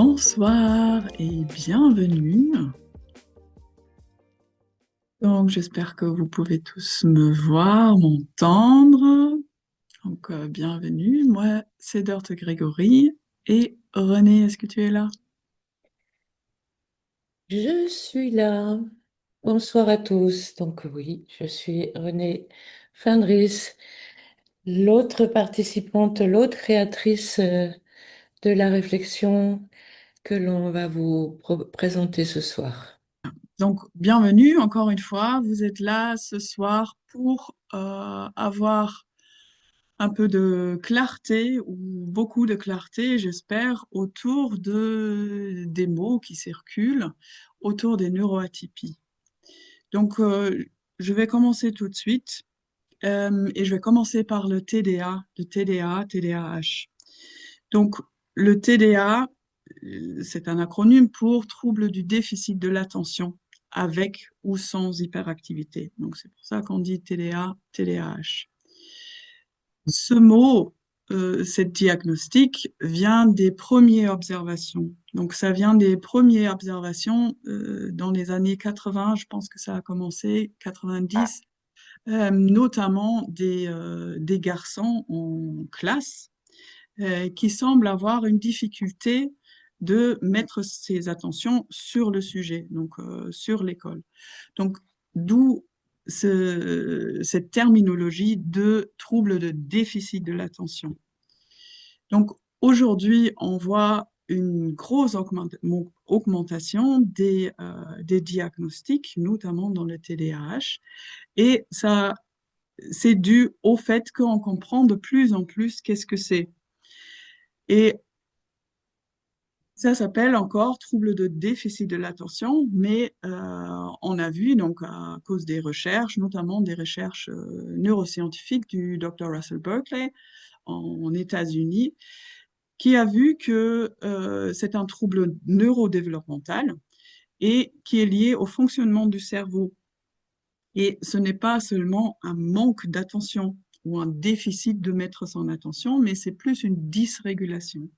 Bonsoir et bienvenue. Donc, j'espère que vous pouvez tous me voir, m'entendre. Donc, bienvenue. Moi, c'est Dorte Grégory. Et René, est-ce que tu es là? Je suis là. Bonsoir à tous. Donc oui, je suis Renée Findris, l'autre participante, l'autre créatrice de la réflexion que l'on va vous présenter ce soir. Donc, bienvenue encore une fois. Vous êtes là ce soir pour avoir un peu de clarté ou beaucoup de clarté, j'espère, autour des mots qui circulent autour des neuroatypies. Donc, je vais commencer tout de suite et je vais commencer par le TDA, TDAH. Donc, le TDA, c'est un acronyme pour trouble du déficit de l'attention avec ou sans hyperactivité. Donc, c'est pour ça qu'on dit TDA, TDAH. Ce mot, cette diagnostic, vient des premières observations. Donc, ça vient des premières observations dans les années 80, je pense que ça a commencé, 90, notamment des garçons en classe qui semblent avoir une difficulté de mettre ses attentions sur le sujet, donc sur l'école. Donc, d'où cette terminologie de trouble de déficit de l'attention. Donc, aujourd'hui, on voit une grosse augmentation des diagnostics, notamment dans le TDAH, et ça, c'est dû au fait qu'on comprend de plus en plus qu'est-ce que c'est. Et ça s'appelle encore trouble de déficit de l'attention, mais on a vu, donc à cause des recherches, notamment des recherches neuroscientifiques du Dr. Russell Berkeley en États-Unis, qui a vu que c'est un trouble neurodéveloppemental et qui est lié au fonctionnement du cerveau. Et ce n'est pas seulement un manque d'attention ou un déficit de mettre son attention, mais c'est plus une dysrégulation,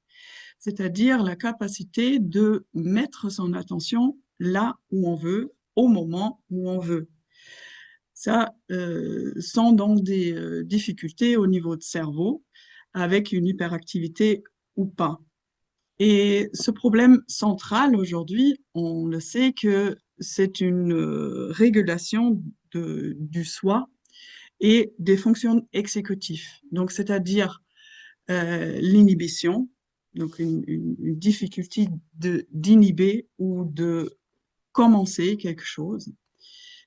c'est-à-dire la capacité de mettre son attention là où on veut, au moment où on veut. Ça, sans donc des difficultés au niveau de cerveau, avec une hyperactivité ou pas. Et ce problème central aujourd'hui, on le sait que c'est une régulation du soi et des fonctions exécutives. Donc, c'est-à-dire l'inhibition, donc une difficulté d'inhiber ou de commencer quelque chose.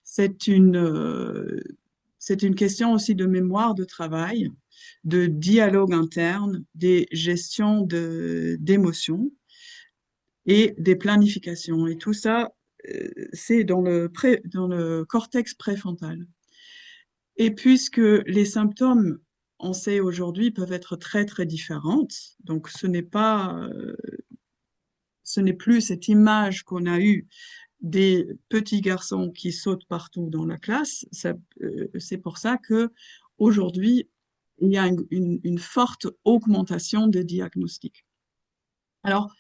C'est c'est une question aussi de mémoire de travail, de dialogue interne, des gestions d'émotions et des planifications. Et tout ça, c'est dans le cortex préfrontal. Et puisque les symptômes, on sait aujourd'hui, peuvent être très, très différentes, donc ce n'est plus cette image qu'on a eue des petits garçons qui sautent partout dans la classe. C'est pour ça que aujourd'hui, il y a une forte augmentation des diagnostics. Alors,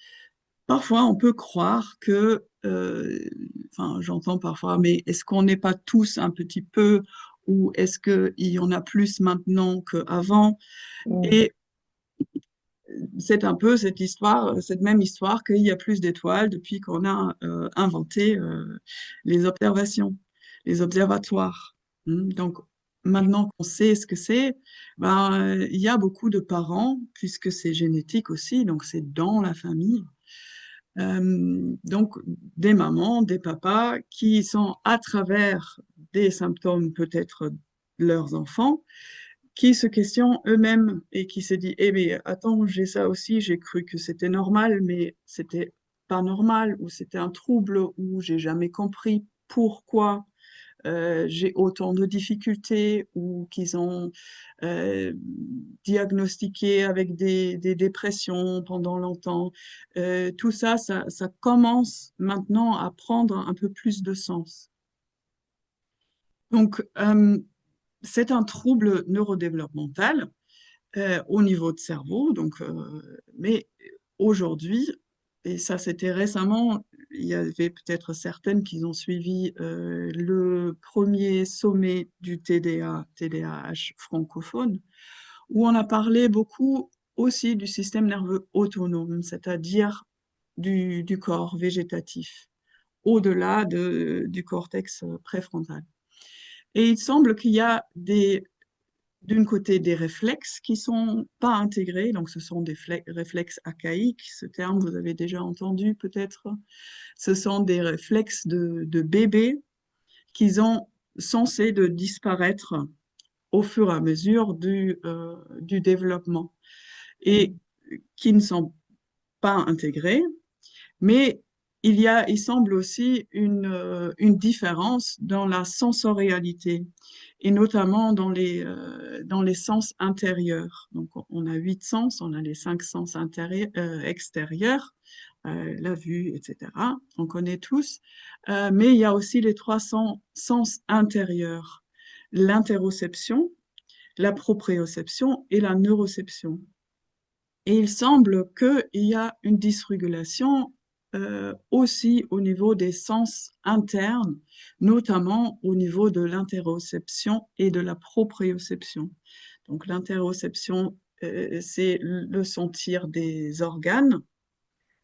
parfois, on peut croire que, enfin, j'entends parfois, mais est-ce qu'on n'est pas tous un petit peu, ou est-ce qu'il y en a plus maintenant qu'avant? Mm. Et c'est un peu cette histoire, cette même histoire qu'il y a plus d'étoiles depuis qu'on a inventé les observations, les observatoires. Donc, maintenant qu'on sait ce que c'est, ben, il y a beaucoup de parents, puisque c'est génétique aussi, donc c'est dans la famille. Donc, des mamans, des papas qui sont à travers des symptômes peut-être de leurs enfants, qui se questionnent eux-mêmes et qui se disent, eh bien, attends, j'ai ça aussi, j'ai cru que c'était normal, mais c'était pas normal, ou c'était un trouble, ou j'ai jamais compris pourquoi j'ai autant de difficultés, ou qu'ils ont diagnostiqué avec des dépressions pendant longtemps. Tout ça, ça commence maintenant à prendre un peu plus de sens. Donc, c'est un trouble neurodéveloppemental au niveau de cerveau. Donc, mais aujourd'hui, et ça c'était récemment, il y avait peut-être certaines qui ont suivi le premier sommet du TDAH francophone, où on a parlé beaucoup aussi du système nerveux autonome, c'est-à-dire du corps végétatif, au-delà du cortex préfrontal. Et il semble qu'il y a d'une côté, des réflexes qui sont pas intégrés, donc ce sont des réflexes archaïques, ce terme vous avez déjà entendu peut-être. Ce sont des réflexes de bébés qui sont censés de disparaître au fur et à mesure du développement et qui ne sont pas intégrés, mais il semble aussi une différence dans la sensorialité et notamment dans les sens intérieurs. Donc, on a 8 sens, on a les 5 sens extérieurs, la vue, etc. On connaît tous. Mais il y a aussi les sens intérieurs, l'interoception, la proprioception et la neuroception. Et il semble qu'il y a une dysrégulation aussi au niveau des sens internes, notamment au niveau de l'interoception et de la proprioception. Donc l'interoception, c'est le sentir des organes,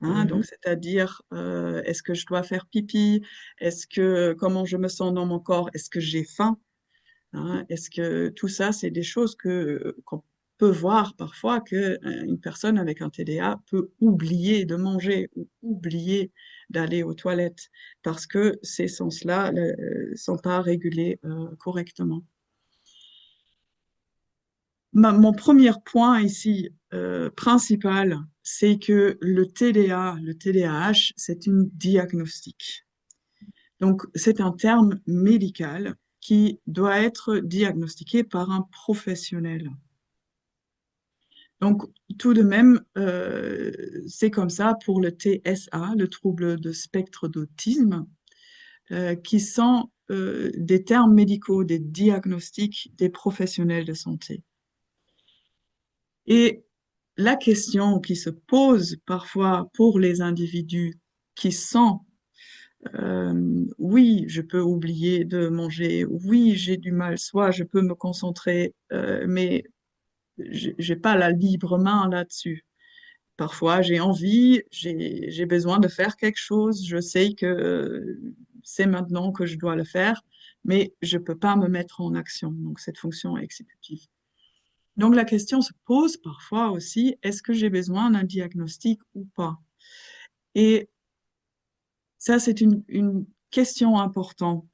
hein, donc Mhm. c'est-à-dire est-ce que je dois faire pipi, comment je me sens dans mon corps, est-ce que j'ai faim, hein. Est-ce que tout ça, c'est des choses qu'on peut voir parfois que une personne avec un TDA peut oublier de manger ou oublier d'aller aux toilettes parce que ces sens-là sont pas régulés correctement. Mon premier point ici principal, c'est que le TDAH, c'est une diagnostic. Donc, c'est un terme médical qui doit être diagnostiqué par un professionnel. Donc, tout de même, c'est comme ça pour le TSA, le trouble de spectre d'autisme, qui sont des termes médicaux, des diagnostics des professionnels de santé. Et la question qui se pose parfois pour les individus qui sont oui, je peux oublier de manger. Oui, j'ai du mal. Soit je peux me concentrer, mais j'ai pas la libre main là-dessus. Parfois, j'ai envie, j'ai besoin de faire quelque chose. Je sais que c'est maintenant que je dois le faire, mais je peux pas me mettre en action. Donc, cette fonction exécutive. Donc, la question se pose parfois aussi, est-ce que j'ai besoin d'un diagnostic ou pas? Et ça, c'est une question importante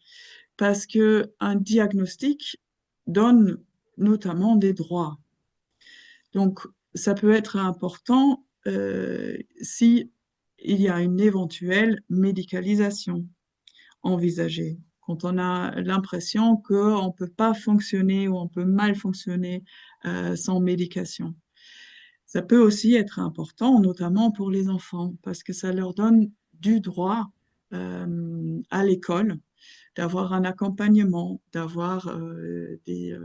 parce que un diagnostic donne notamment des droits. Donc, ça peut être important si il y a une éventuelle médicalisation envisagée. Quand on a l'impression qu'on ne peut pas fonctionner ou on peut mal fonctionner sans médication. Ça peut aussi être important, notamment pour les enfants, parce que ça leur donne du droit à l'école, d'avoir un accompagnement, d'avoir des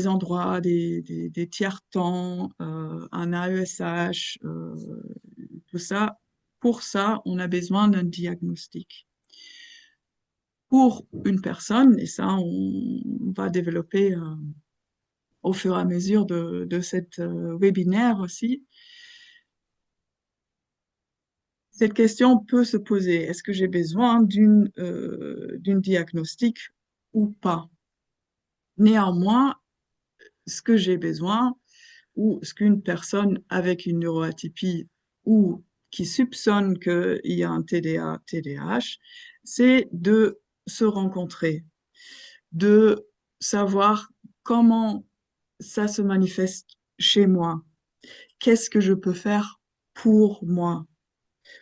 endroits, des tiers-temps, un AESH, tout ça. Pour ça, on a besoin d'un diagnostic. Pour une personne, et ça, on va développer au fur et à mesure de cette webinaire aussi, cette question peut se poser. Est-ce que j'ai besoin d'une diagnostic ou pas? Néanmoins, ce que j'ai besoin, ou ce qu'une personne avec une neuroatypie ou qui soupçonne qu'il y a un TDA, TDAH, c'est de se rencontrer, de savoir comment ça se manifeste chez moi, qu'est-ce que je peux faire pour moi,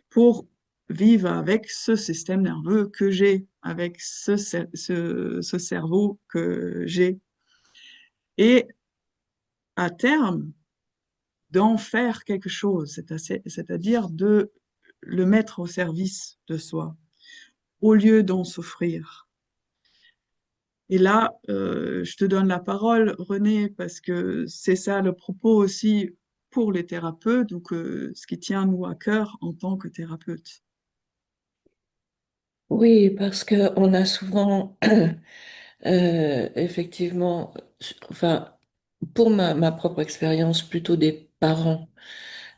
pour vivre avec ce système nerveux que j'ai, avec ce cerveau que j'ai. Et à terme, d'en faire quelque chose, c'est-à-dire de le mettre au service de soi, au lieu d'en souffrir. Et là, je te donne la parole, René, parce que c'est ça le propos aussi pour les thérapeutes, donc ce qui tient nous à cœur en tant que thérapeute. Oui, parce que on a souvent, effectivement, enfin, pour ma propre expérience, plutôt des parents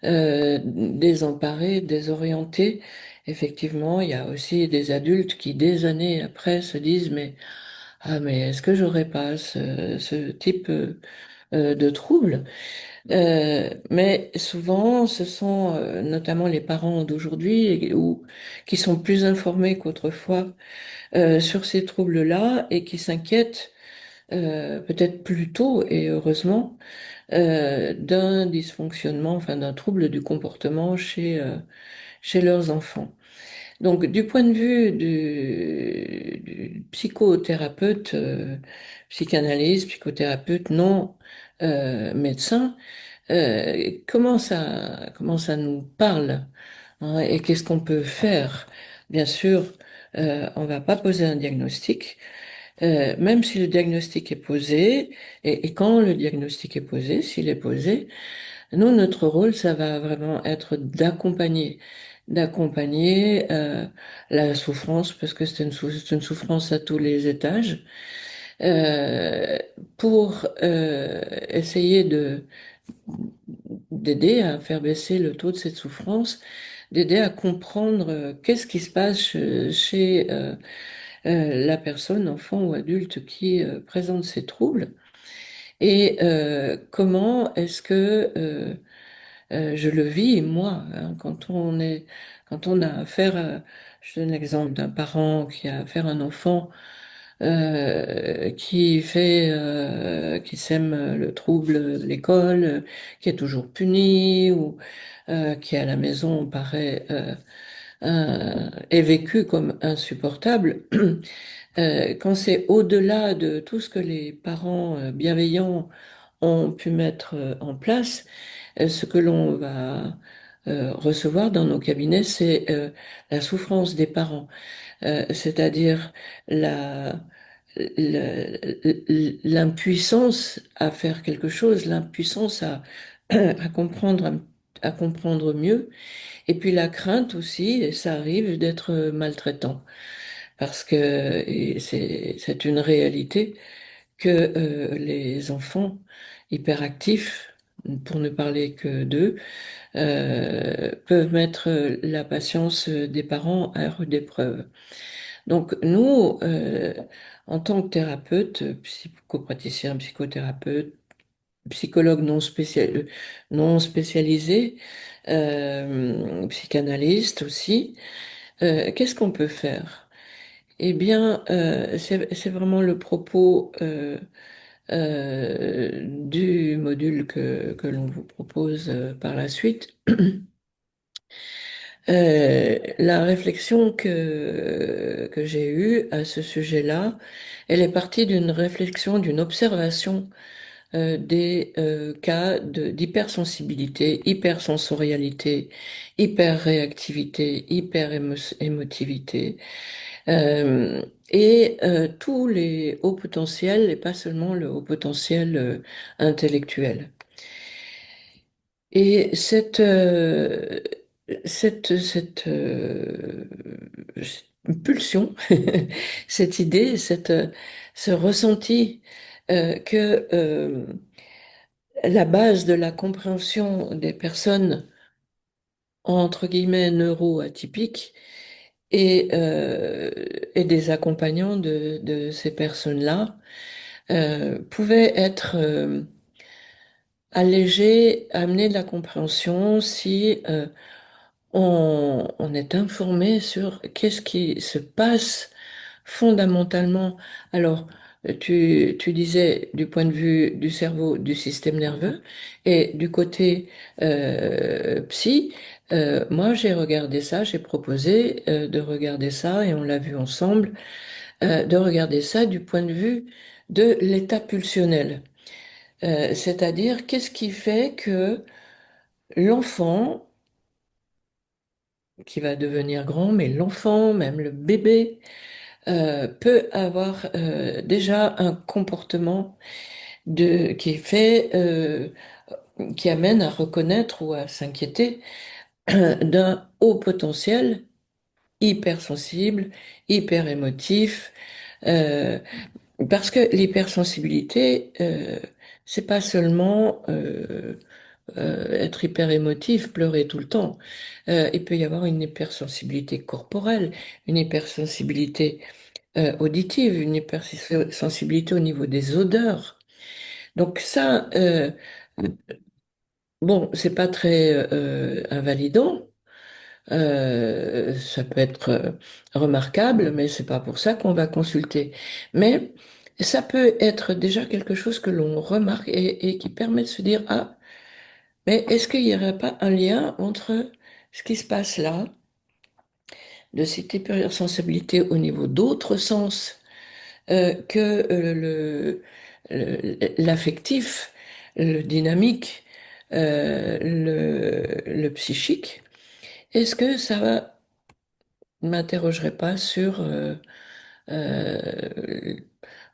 désemparés, désorientés. Effectivement, il y a aussi des adultes qui, des années après, se disent, mais est-ce que j'aurais pas ce type de trouble? Mais souvent, ce sont notamment les parents d'aujourd'hui ou qui sont plus informés qu'autrefois sur ces troubles-là et qui s'inquiètent peut-être plus tôt et heureusement d'un dysfonctionnement, enfin d'un trouble du comportement chez leurs enfants. Donc, du point de vue du psychothérapeute, psychanalyste, psychothérapeute, non médecin, comment ça nous parle, hein, et qu'est-ce qu'on peut faire? Bien sûr, on va pas poser un diagnostic, même si le diagnostic est posé, et quand le diagnostic est posé, s'il est posé, nous, notre rôle, ça va vraiment être d'accompagner la souffrance, parce que c'est une souffrance à tous les étages, euh, pour essayer d'aider à faire baisser le taux de cette souffrance, d'aider à comprendre qu'est-ce qui se passe chez la personne, enfant ou adulte, qui présente ces troubles, et comment est-ce que je le vis, moi, hein, quand on a affaire je donne l'exemple d'un parent qui a affaire à un enfant qui sème le trouble de l'école, qui est toujours puni ou qui à la maison paraît est vécu comme insupportable. Quand c'est au-delà de tout ce que les parents bienveillants ont pu mettre en place, ce que l'on va recevoir dans nos cabinets, c'est la souffrance des parents, c'est-à-dire la, l'impuissance à faire quelque chose, l'impuissance à comprendre mieux, et puis la crainte aussi, et ça arrive d'être maltraitant, parce que et c'est une réalité que les enfants hyperactifs, pour ne parler que d'eux, peuvent mettre la patience des parents à rude épreuve. Donc nous, en tant que thérapeute, psychopraticien, psychothérapeute, psychologue non spécialisé, psychanalyste aussi, qu'est-ce qu'on peut faire? Eh bien, c'est vraiment le propos du module que l'on vous propose par la suite. La réflexion que j'ai eue à ce sujet-là, elle est partie d'une réflexion, d'une observation des cas d'hypersensibilité, hypersensorialité, hyperréactivité, hyperémotivité, et tous les hauts potentiels, et pas seulement le haut potentiel intellectuel. Et cette pulsion, cette idée, ce ressenti que la base de la compréhension des personnes entre guillemets neuroatypiques et des accompagnants de ces personnes-là pouvait être allégé, amener de la compréhension si on est informé sur qu'est-ce qui se passe fondamentalement. Alors, tu disais du point de vue du cerveau, du système nerveux, et du côté psy, moi j'ai regardé ça, j'ai proposé de regarder ça, et on l'a vu ensemble, de regarder ça du point de vue de l'état pulsionnel. C'est-à-dire, qu'est-ce qui fait que l'enfant, qui va devenir grand, mais l'enfant, même le bébé, peut avoir déjà un comportement qui est fait qui amène à reconnaître ou à s'inquiéter d'un haut potentiel hypersensible, hyper émotif, euh, parce que l'hypersensibilité, c'est pas seulement être hyper émotif, pleurer tout le temps. Il peut y avoir une hypersensibilité corporelle, une hypersensibilité auditive, une hypersensibilité au niveau des odeurs. Donc ça, bon, c'est pas très invalidant. Ça peut être remarquable, mais c'est pas pour ça qu'on va consulter. Mais ça peut être déjà quelque chose que l'on remarque et qui permet de se dire, ah, mais est-ce qu'il n'y aurait pas un lien entre ce qui se passe là, de cette hypersensibilité au niveau d'autres sens que l'affectif, le dynamique, le psychique? Est-ce que ça ne m'interrogerait pas sur euh,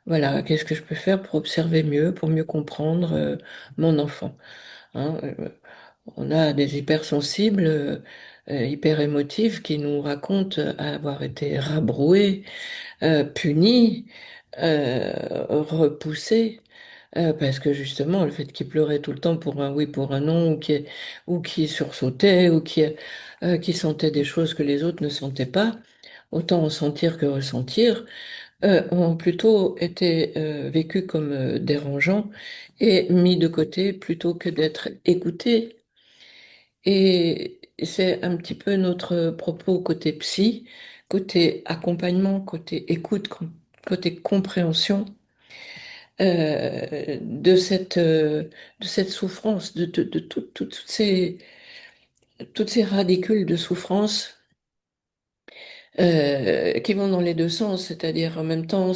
voilà, qu'est-ce que je peux faire pour observer mieux, pour mieux comprendre mon enfant, hein? On a des hypersensibles, hyper émotifs qui nous racontent avoir été rabroués, punis, repoussés, parce que justement, le fait qu'ils pleuraient tout le temps pour un oui, pour un non, ou qui sursautaient, ou qui sentaient des choses que les autres ne sentaient pas, autant en sentir que ressentir, ont plutôt été vécus comme dérangeants et mis de côté plutôt que d'être écoutés. Et c'est un petit peu notre propos côté psy, côté accompagnement, côté écoute, côté compréhension de cette souffrance, de toutes ces radicules de souffrance qui vont dans les deux sens, c'est-à-dire en même temps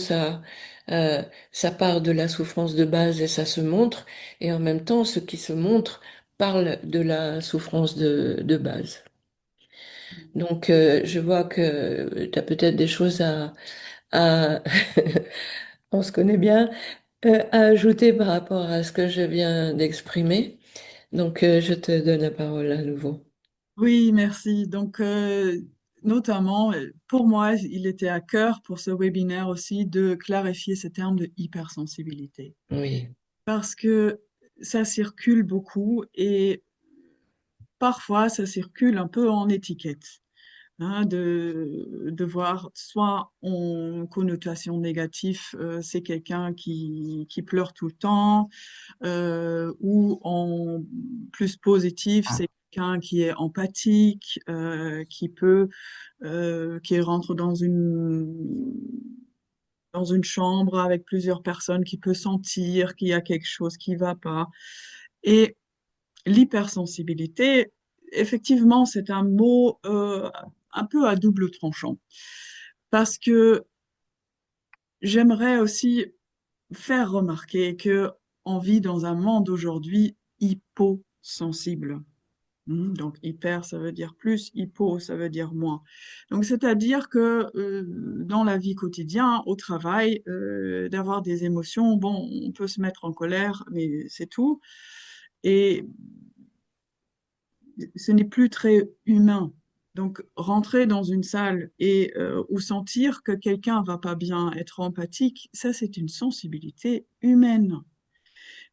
euh, ça part de la souffrance de base et ça se montre, et en même temps ce qui se montre parle de la souffrance de base. Donc je vois que tu as peut-être des choses à on se connaît bien, à ajouter par rapport à ce que je viens d'exprimer. Donc je te donne la parole à nouveau. Oui, merci. Donc, notamment, pour moi, il était à cœur pour ce webinaire aussi de clarifier ce terme de hypersensibilité. Oui. Parce que ça circule beaucoup et parfois ça circule un peu en étiquette. Hein, de voir soit en connotation négative, c'est quelqu'un qui pleure tout le temps, ou en plus positif, c'est quelqu'un qui est empathique, qui rentre dans une chambre avec plusieurs personnes, qui peut sentir qu'il y a quelque chose qui va pas. Et l'hypersensibilité, effectivement, c'est un mot un peu à double tranchant. Parce que j'aimerais aussi faire remarquer que on vit dans un monde aujourd'hui hyposensible. Donc hyper, ça veut dire plus, hypo, ça veut dire moins. Donc c'est-à-dire que dans la vie quotidienne, au travail, d'avoir des émotions, bon, on peut se mettre en colère, mais c'est tout. Et ce n'est plus très humain. Donc, rentrer dans une salle et ou sentir que quelqu'un va pas bien, être empathique, ça, c'est une sensibilité humaine.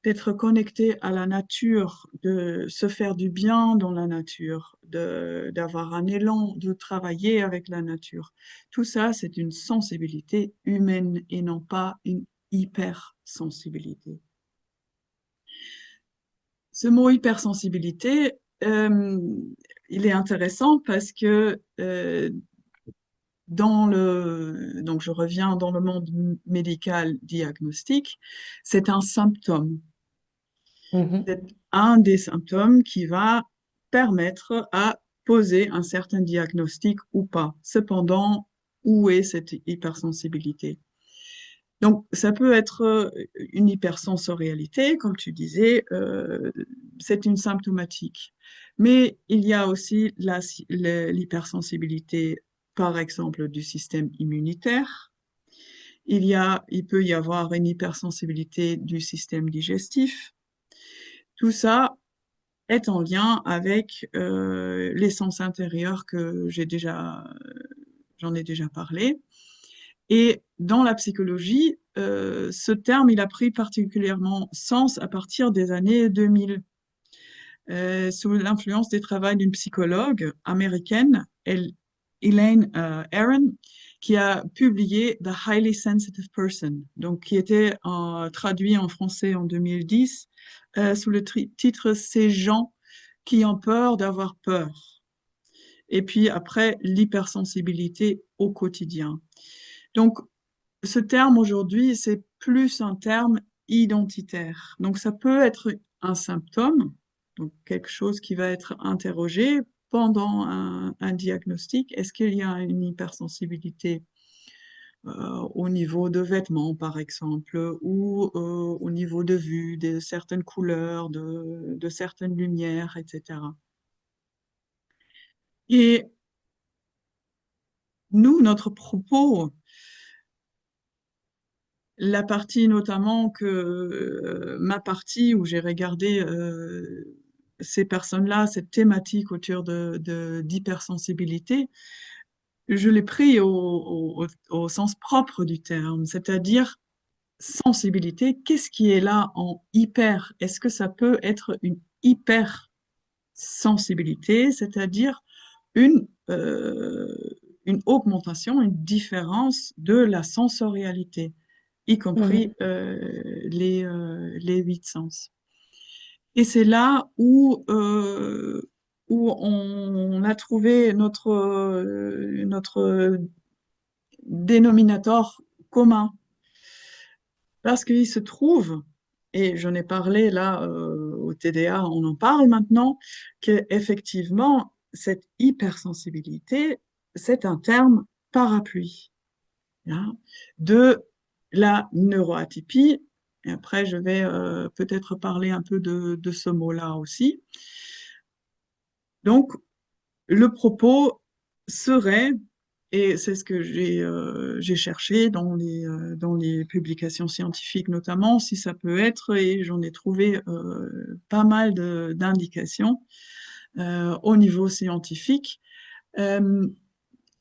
D'être connecté à la nature, de se faire du bien dans la nature, d'avoir un élan, de travailler avec la nature. Tout ça, c'est une sensibilité humaine et non pas une hypersensibilité. Ce mot hypersensibilité, il est intéressant parce que donc je reviens dans le monde médical diagnostique, c'est un symptôme. Mhm. C'est un des symptômes qui va permettre à poser un certain diagnostic ou pas. Cependant, où est cette hypersensibilité? Donc, ça peut être une hypersensorialité, comme tu disais, c'est une symptomatique. Mais il y a aussi l'hypersensibilité, par exemple, du système immunitaire. Il peut y avoir une hypersensibilité du système digestif. Tout ça, est en lien avec l'essence intérieure que j'en ai déjà parlé. Et dans la psychologie, ce terme, il a pris particulièrement sens à partir des années 2000, sous l'influence des travaux d'une psychologue américaine, Elaine Aron, qui a publié The Highly Sensitive Person, donc qui était traduit en français en 2010 sous le titre Ces gens qui ont peur d'avoir peur. Et puis après, l'hypersensibilité au quotidien. Donc, ce terme aujourd'hui, c'est plus un terme identitaire. Donc, ça peut être un symptôme, donc quelque chose qui va être interrogé pendant un diagnostic. Est-ce qu'il y a une hypersensibilité au niveau de vêtements, par exemple, ou au niveau de vue, de certaines couleurs, de certaines lumières, etc. Et nous, notre propos, la partie notamment ma partie où j'ai regardé ces personnes-là, cette thématique autour d'hypersensibilité, je l'ai pris au sens propre du terme, c'est-à-dire sensibilité. Qu'est-ce qui est là en hyper? Est-ce que ça peut être une hypersensibilité, c'est-à-dire une, euh, une augmentation, une différence de la sensorialité, y compris Mhm. les huit sens. Et c'est là où on a trouvé notre dénominateur commun. Parce qu'il se trouve, et j'en ai parlé là au TDA, on en parle maintenant, qu'effectivement, cette hypersensibilité, c'est un terme parapluie, hein, de la neuroatypie. Et après, je vais peut-être parler un peu de ce mot-là aussi. Donc, le propos serait, et c'est ce que j'ai cherché dans les publications scientifiques notamment, si ça peut être, et j'en ai trouvé pas mal d'indications au niveau scientifique, euh,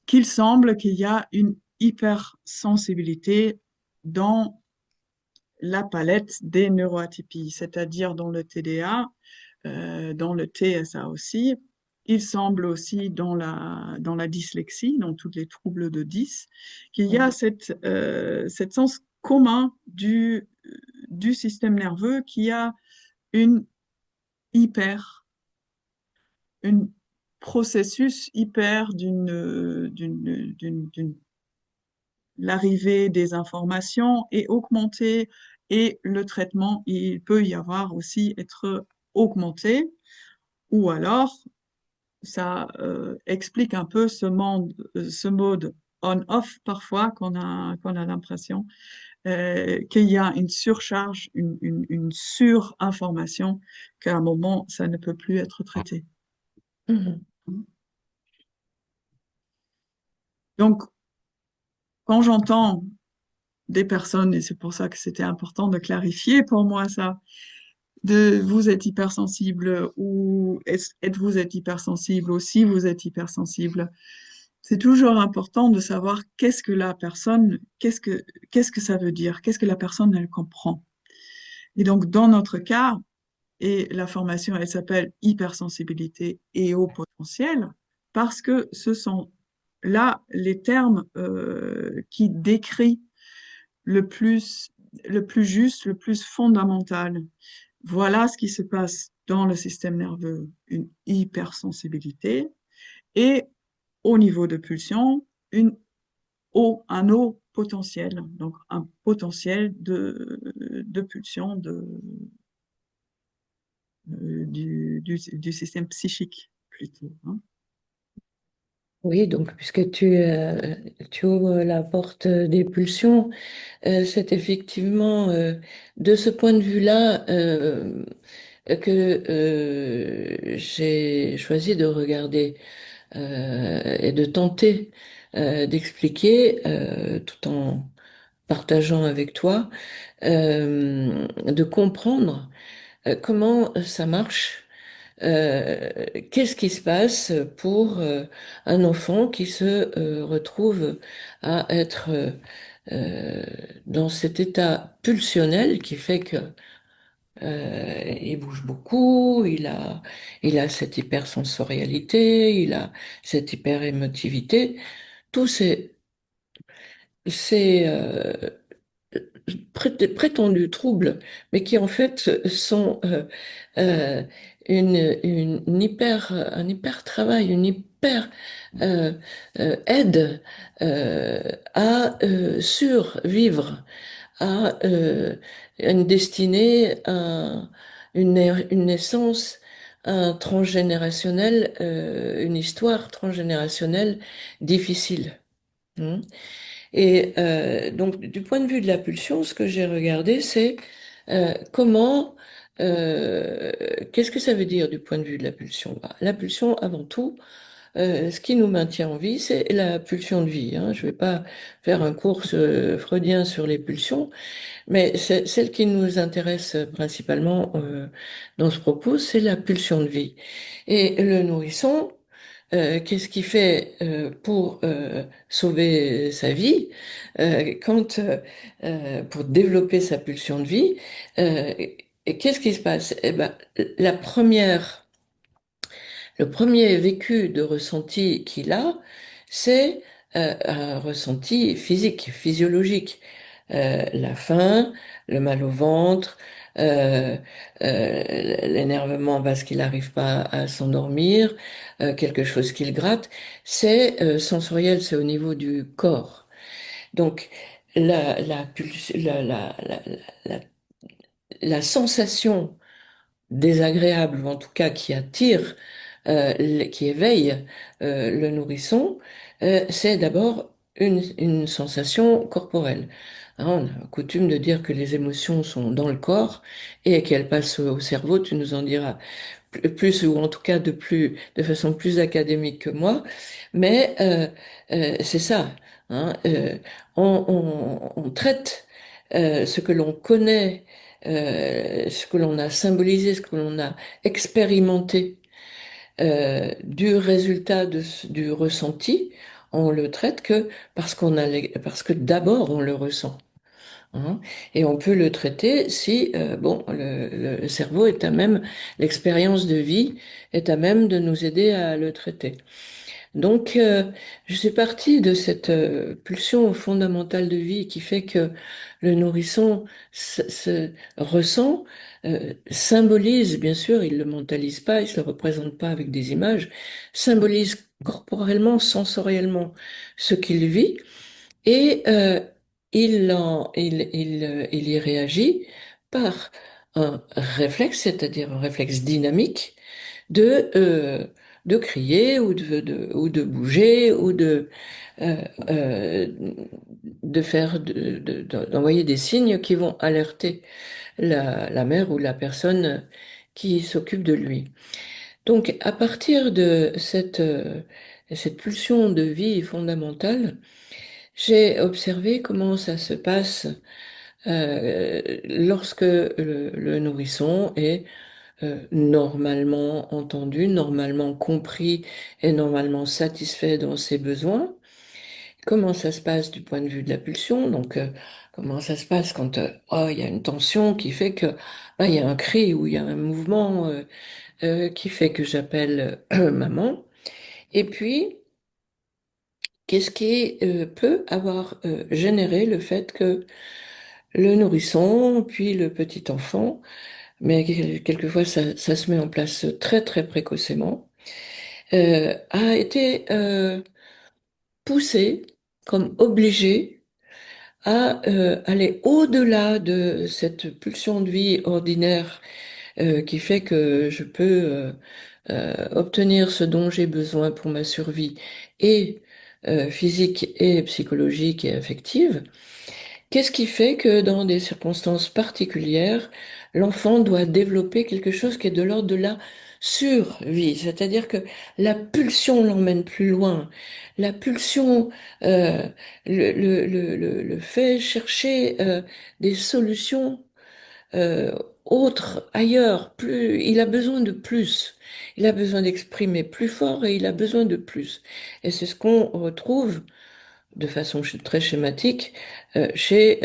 qu'il semble qu'il y a une hypersensibilité dans la palette des neuroatypies, c'est-à-dire dans le TDA, dans le TSA aussi. Il semble aussi dans la dyslexie, dans tous les troubles de 10, qu'il y a cette sens commun du système nerveux qui a une hyper, une processus hyper l'arrivée des informations est augmentée et le traitement, il peut y avoir aussi être augmenté, ou alors ça explique un peu ce mode on-off parfois qu'on a l'impression qu'il y a une surcharge, une surinformation, qu'à un moment, ça ne peut plus être traité. Mhm. Donc, quand j'entends des personnes, et c'est pour ça que c'était important de clarifier pour moi ça, de vous êtes hypersensible ou êtes-vous êtes hypersensible aussi, vous êtes hypersensible. C'est toujours important de savoir qu'est-ce que la personne, qu'est-ce que ça veut dire, qu'est-ce que la personne elle comprend. Et donc dans notre cas, et la formation elle s'appelle hypersensibilité et haut potentiel parce que ce sont là les termes qui décrivent le plus le plus juste, le plus fondamental. Voilà ce qui se passe dans le système nerveux, une hypersensibilité et au niveau de pulsion, un haut potentiel, donc un potentiel de pulsion du système psychique plutôt, hein. Oui, donc puisque tu ouvres la porte des pulsions, c'est effectivement de ce point de vue-là que j'ai choisi de regarder et de tenter d'expliquer, tout en partageant avec toi, de comprendre comment ça marche qu'est-ce qui se passe pour un enfant qui se retrouve à être euh, dans cet état pulsionnel qui fait que il bouge beaucoup, il a cette hypersensorialité, il a cette hyperémotivité, tous ces prétendus troubles, mais qui en fait sont euh, un hyper travail, une hyper euh, aide à survivre à une destinée, une naissance, un transgénérationnel, une histoire transgénérationnelle difficile. Hein. Et donc, du point de vue de la pulsion, ce que j'ai regardé, c'est comment, euh, qu'est-ce que ça veut dire du point de vue de la pulsion? Bah, la pulsion, avant tout, ce qui nous maintient en vie, c'est la pulsion de vie. Hein. Je ne vais pas faire un cours freudien sur les pulsions, mais celle qui nous intéresse principalement dans ce propos, c'est la pulsion de vie. Et le nourrisson, qu'est-ce qu'il fait pour sauver sa vie pour développer sa pulsion de vie? euh, et qu'est-ce qui se passe? Eh ben, la première le premier vécu de ressenti qu'il a, c'est un ressenti physique, physiologique. La faim, le mal au ventre, euh, l'énervement parce qu'il n'arrive pas à s'endormir, quelque chose qui le gratte. C'est sensoriel, c'est au niveau du corps. Donc, la, la sensation désagréable, ou en tout cas qui attire, qui éveille le nourrisson, c'est d'abord une sensation corporelle. Hein, on a coutume de dire que les émotions sont dans le corps et qu'elles passent au cerveau, tu nous en diras plus ou en tout cas de façon plus académique que moi, mais c'est ça. Hein, on traite ce que l'on connaît, ce que l'on a symbolisé, ce que l'on a expérimenté du résultat du ressenti, on le traite que parce que d'abord on le ressent. Hein. Et on peut le traiter si, bon, le cerveau est à même, l'expérience de vie est à même de nous aider à le traiter. Donc, je suis partie de cette pulsion fondamentale de vie qui fait que le nourrisson se ressent, symbolise, bien sûr, il le mentalise pas, il se le représente pas avec des images, symbolise corporellement, sensoriellement ce qu'il vit et il y réagit par un réflexe, c'est-à-dire un réflexe dynamique de crier ou de bouger ou euh, euh, de faire, d'envoyer des signes qui vont alerter la mère ou la personne qui s'occupe de lui. Donc, à partir de cette pulsion de vie fondamentale, j'ai observé comment ça se passe lorsque le nourrisson est normalement entendu, normalement compris et normalement satisfait dans ses besoins. Comment ça se passe du point de vue de la pulsion? Donc, comment ça se passe quand oh, il y a une tension qui fait que il y a un cri ou il y a un mouvement qui fait que j'appelle maman. Et puis, qu'est-ce qui peut avoir généré le fait que le nourrisson, puis le petit enfant, mais quelquefois ça se met en place très très précocement, a été poussé comme obligé à aller au-delà de cette pulsion de vie ordinaire qui fait que je peux obtenir ce dont j'ai besoin pour ma survie et physique et psychologique et affective. Qu'est-ce qui fait que dans des circonstances particulières, l'enfant doit développer quelque chose qui est de l'ordre de la survie, c'est-à-dire que la pulsion l'emmène plus loin, la pulsion le fait chercher des solutions euh, autre, ailleurs, plus, il a besoin de plus. Il a besoin d'exprimer plus fort et il a besoin de plus. Et c'est ce qu'on retrouve de façon très schématique chez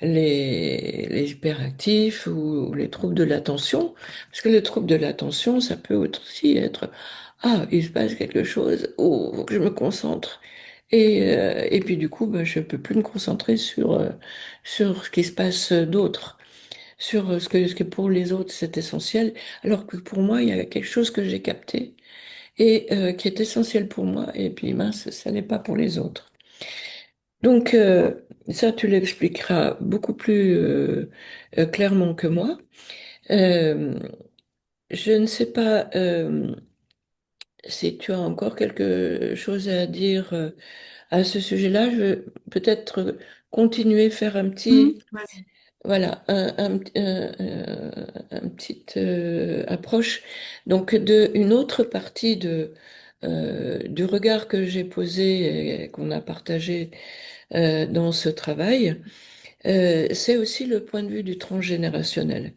les hyperactifs ou les troubles de l'attention. Parce que le trouble de l'attention, ça peut aussi être, ah, il se passe quelque chose, oh, faut que je me concentre. Et puis du coup, ben, je peux plus me concentrer sur ce qui se passe d'autre, sur ce que pour les autres c'est essentiel, alors que pour moi, il y a quelque chose que j'ai capté et qui est essentiel pour moi, et puis mince, ça n'est pas pour les autres. Donc, ça, tu l'expliqueras beaucoup plus clairement que moi. Euh, je ne sais pas si tu as encore quelque chose à dire à ce sujet-là. Je vais peut-être continuer, faire un Mhm. petit, Vas-y. voilà, un petit approche. Donc, de une autre partie du regard que j'ai posé et qu'on a partagé dans ce travail. C'est aussi le point de vue du transgénérationnel.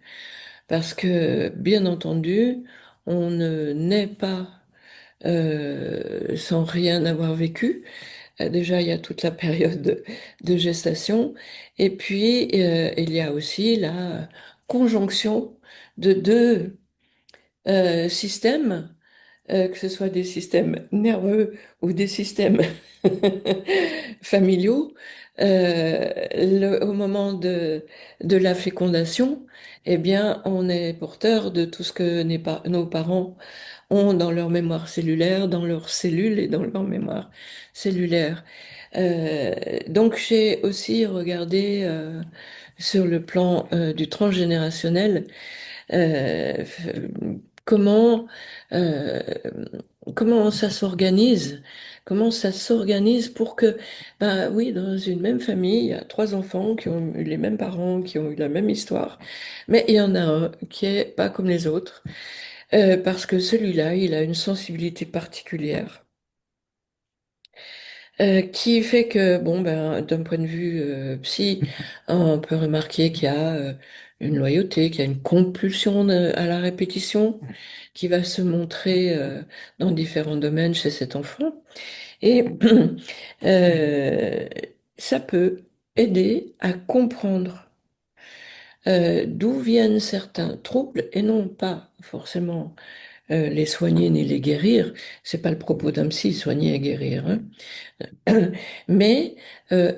Parce que, bien entendu, on ne naît pas sans rien avoir vécu. Déjà, il y a toute la période de gestation. Et puis, il y a aussi la conjonction de deux systèmes, que ce soit des systèmes nerveux ou des systèmes familiaux, au moment de la fécondation, eh bien, on est porteur de tout ce que nos parents ont dans leur mémoire cellulaire, dans leurs cellules et dans leur mémoire cellulaire. Donc, j'ai aussi regardé sur le plan du transgénérationnel comment, euh, comment ça s'organise, comment ça s'organise pour que, ben oui, dans une même famille, il y a trois enfants qui ont eu les mêmes parents, qui ont eu la même histoire, mais il y en a un qui est pas comme les autres, parce que celui-là, il a une sensibilité particulière. Qui fait que, bon, ben, d'un point de vue psy, on peut remarquer qu'il y a une loyauté, qu'il y a une compulsion à la répétition qui va se montrer dans différents domaines chez cet enfant. Et euh, ça peut aider à comprendre d'où viennent certains troubles et non pas forcément les soigner ni les guérir. C'est pas le propos d'un psy, soigner et guérir, hein. Mais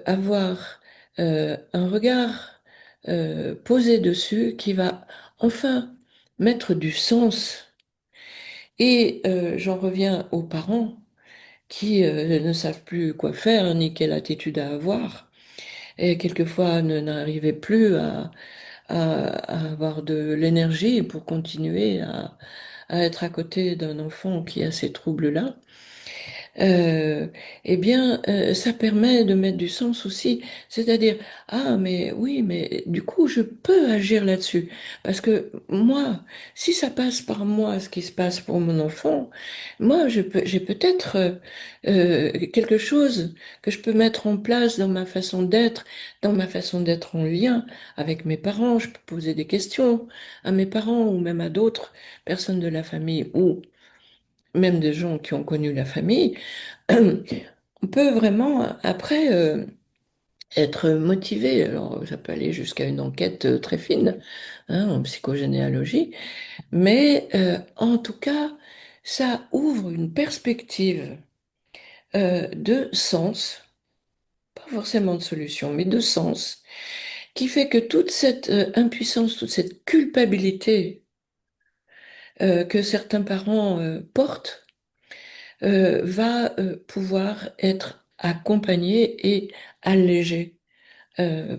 avoir un regard posé dessus qui va enfin mettre du sens. Et j'en reviens aux parents qui ne savent plus quoi faire ni quelle attitude à avoir et quelquefois n'arrivaient plus à avoir de l'énergie pour continuer à être à côté d'un enfant qui a ces troubles-là. euh, eh bien, ça permet de mettre du sens aussi. C'est-à-dire, ah, mais oui, mais du coup, je peux agir là-dessus. Parce que moi, si ça passe par moi, ce qui se passe pour mon enfant, moi, j'ai peut-être quelque chose que je peux mettre en place dans ma façon d'être, dans ma façon d'être en lien avec mes parents. Je peux poser des questions à mes parents ou même à d'autres personnes de la famille ou même des gens qui ont connu la famille. On peut vraiment, après, être motivé. Alors, ça peut aller jusqu'à une enquête très fine, hein, en psychogénéalogie. Mais en tout cas, ça ouvre une perspective de sens, pas forcément de solution, mais de sens, qui fait que toute cette impuissance, toute cette culpabilité que certains parents portent, va pouvoir être accompagnée et allégée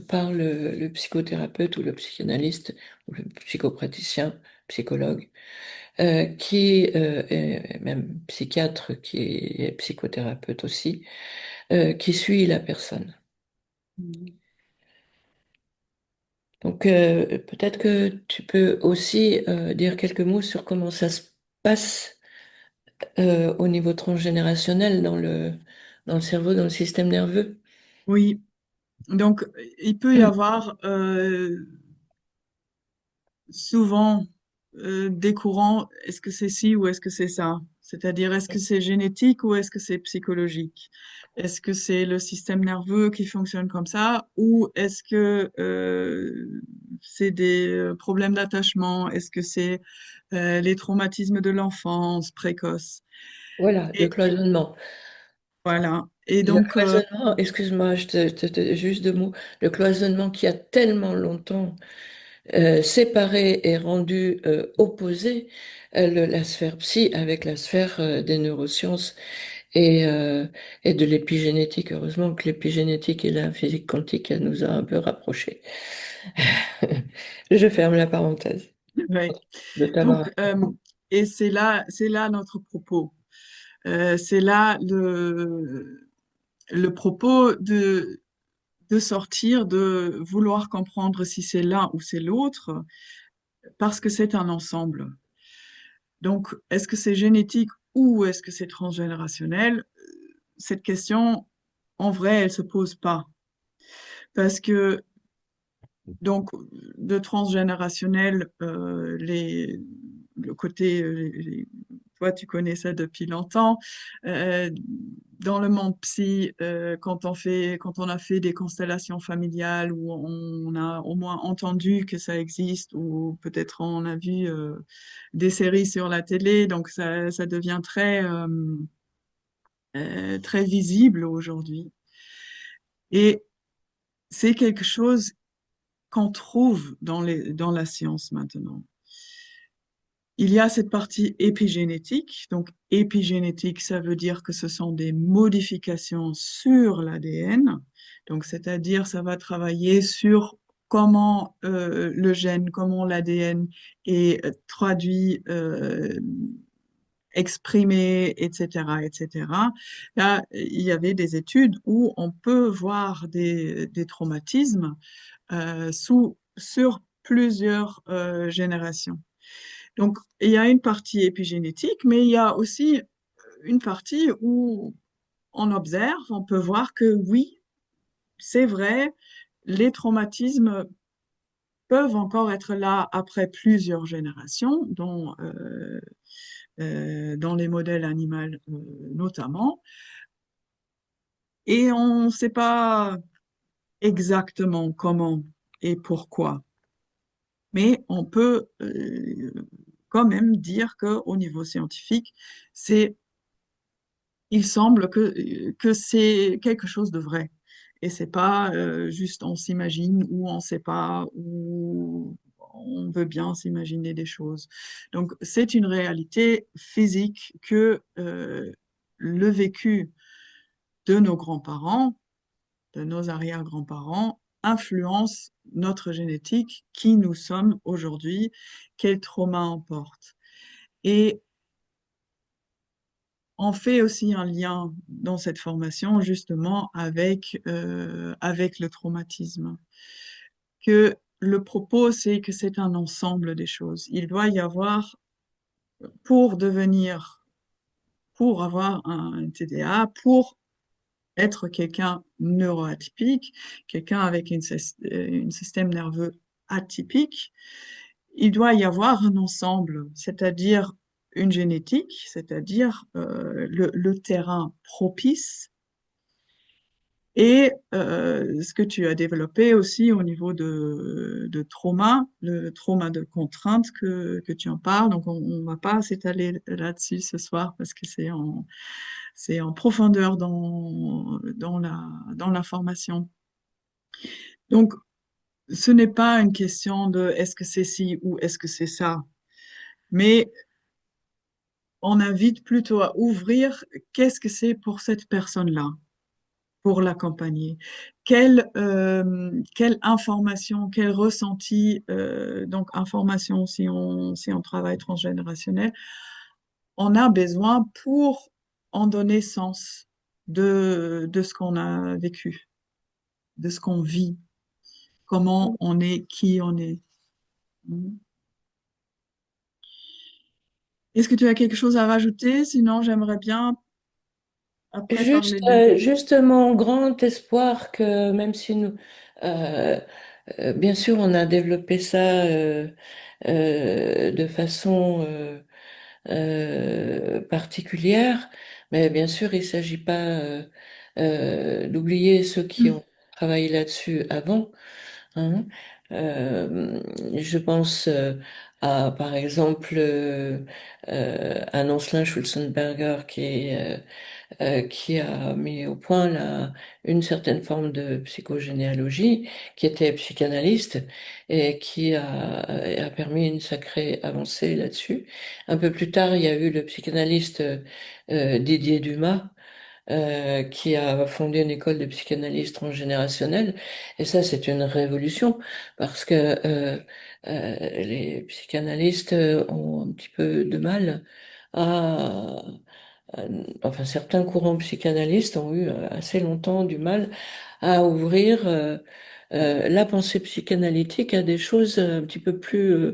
par le psychothérapeute ou le psychanalyste ou le psychopraticien, psychologue, qui est même psychiatre, qui est psychothérapeute aussi, qui suit la personne. Mhm. Donc peut-être que tu peux aussi dire quelques mots sur comment ça se passe au niveau transgénérationnel dans le cerveau, dans le système nerveux. Oui, donc il peut y avoir souvent des courants, est-ce que c'est ci ou est-ce que c'est ça? C'est-à-dire, est-ce que c'est génétique ou est-ce que c'est psychologique? Est-ce que c'est le système nerveux qui fonctionne comme ça ou est-ce que c'est des problèmes d'attachement? Est-ce que c'est les traumatismes de l'enfance précoce? Voilà, le Et cloisonnement. voilà. Et Le donc, cloisonnement, excuse-moi, juste deux mots. Le cloisonnement qui a tellement longtemps séparé et rendu opposé la sphère psy avec la sphère des neurosciences et, euh, et de l'épigénétique. Heureusement que l'épigénétique et la physique quantique, elle nous a un peu rapprochés. Je ferme la parenthèse ouais. de t'avoir. Donc, et c'est là notre propos. C'est là le propos de sortir, de vouloir comprendre si c'est l'un ou c'est l'autre, parce que c'est un ensemble. Donc, est-ce que c'est génétique ou est-ce que c'est transgénérationnel? Cette question, en vrai, elle se pose pas. Parce que, donc, de transgénérationnel, le côté, toi, tu connais ça depuis longtemps. Euh, Dans le monde psy, quand on a fait des constellations familiales où on a au moins entendu que ça existe ou peut-être on a vu des séries sur la télé, donc ça devient très visible aujourd'hui. Et c'est quelque chose qu'on trouve dans la science maintenant. Il y a cette partie épigénétique. Donc, épigénétique, ça veut dire que ce sont des modifications sur l'ADN. Donc, c'est-à-dire, ça va travailler sur comment le gène, comment l'ADN est traduit, exprimé, etc., etc. Là, il y avait des études où on peut voir des traumatismes sur plusieurs générations. Donc, il y a une partie épigénétique, mais il y a aussi une partie où on observe, on peut voir que oui, c'est vrai, les traumatismes peuvent encore être là après plusieurs générations, dans les modèles animaux notamment, et on ne sait pas exactement comment et pourquoi. Mais on peut quand même dire qu'au niveau scientifique, c'est il semble que c'est quelque chose de vrai. Et c'est pas juste on s'imagine ou on sait pas ou on veut bien s'imaginer des choses. Donc c'est une réalité physique que le vécu de nos grands-parents, de nos arrière-grands-parents, influence notre génétique, qui nous sommes aujourd'hui, quel trauma on porte. Et on fait aussi un lien dans cette formation justement avec le traumatisme. Que le propos, c'est que c'est un ensemble des choses. Il doit y avoir, pour devenir, pour avoir un TDA, pour être quelqu'un neuroatypique, quelqu'un avec un système nerveux atypique, il doit y avoir un ensemble, c'est-à-dire une génétique, c'est-à-dire le terrain propice. Et ce que tu as développé aussi au niveau de trauma, le trauma de contrainte que tu en parles. Donc, on ne va pas s'étaler là-dessus ce soir parce que c'est en profondeur dans la formation. Donc, ce n'est pas une question de est-ce que c'est ci ou est-ce que c'est ça, mais on invite plutôt à ouvrir qu'est-ce que c'est pour cette personne-là, pour l'accompagner. Quelle information, quel ressenti, donc information si on travaille transgénérationnel, on a besoin pour en donner sens de ce qu'on a vécu, de ce qu'on vit, comment on est, qui on est. Mhm. Est-ce que tu as quelque chose à rajouter? Sinon, j'aimerais bien après parler Juste, de... juste mon grand espoir que même si nous, Bien sûr, on a développé ça de façon particulière, mais bien sûr, il ne s'agit pas d'oublier ceux qui ont travaillé là-dessus avant. Hein. Euh, je pense par exemple, à Ancelin Schulzenberger qui a mis au point une certaine forme de psychogénéalogie, qui était psychanalyste et a permis une sacrée avancée là-dessus. Un peu plus tard, il y a eu le psychanalyste Didier Dumas, qui a fondé une école de psychanalyse transgénérationnelle. Et ça, c'est une révolution parce que les psychanalystes ont un petit peu de mal à... Enfin, certains courants psychanalystes ont eu assez longtemps du mal à ouvrir la pensée psychanalytique à des choses un petit peu plus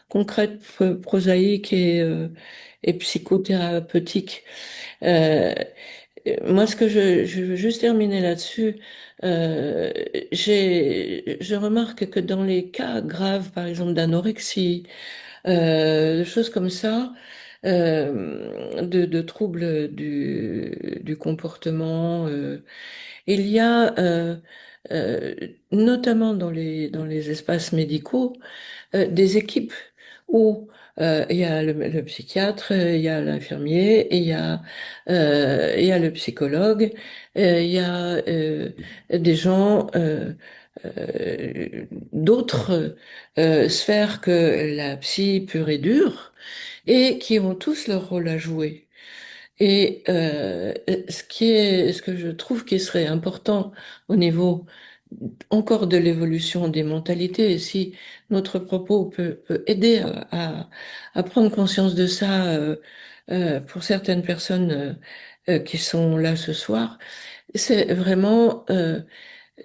concrètes, prosaïques et psychothérapeutiques. Euh, Moi, je veux juste terminer là-dessus. Euh, je remarque que dans les cas graves, par exemple d'anorexie, de choses comme ça, de troubles du comportement, il y a euh, notamment dans les espaces médicaux des équipes où il y a le psychiatre, il y a l'infirmier, et il y a le psychologue, il y a des gens d'autres sphères que la psy pure et dure, et qui ont tous leur rôle à jouer. Et ce que je trouve qui serait important au niveau encore de l'évolution des mentalités, et si notre propos peut aider à prendre conscience de ça pour certaines personnes qui sont là ce soir, c'est vraiment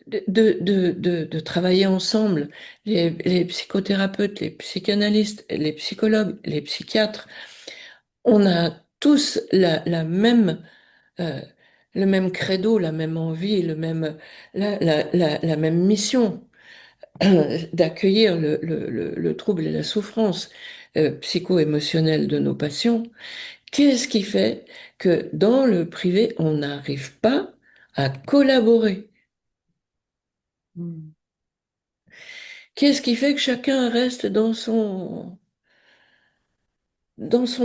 de travailler ensemble, les psychothérapeutes, les psychanalystes, les psychologues, les psychiatres. On a tous la même euh, le même credo, la même envie, la même mission d'accueillir le trouble et la souffrance psycho-émotionnelle de nos patients. Qu'est-ce qui fait que dans le privé, on n'arrive pas à collaborer? Mm. Qu'est-ce qui fait que chacun reste dans son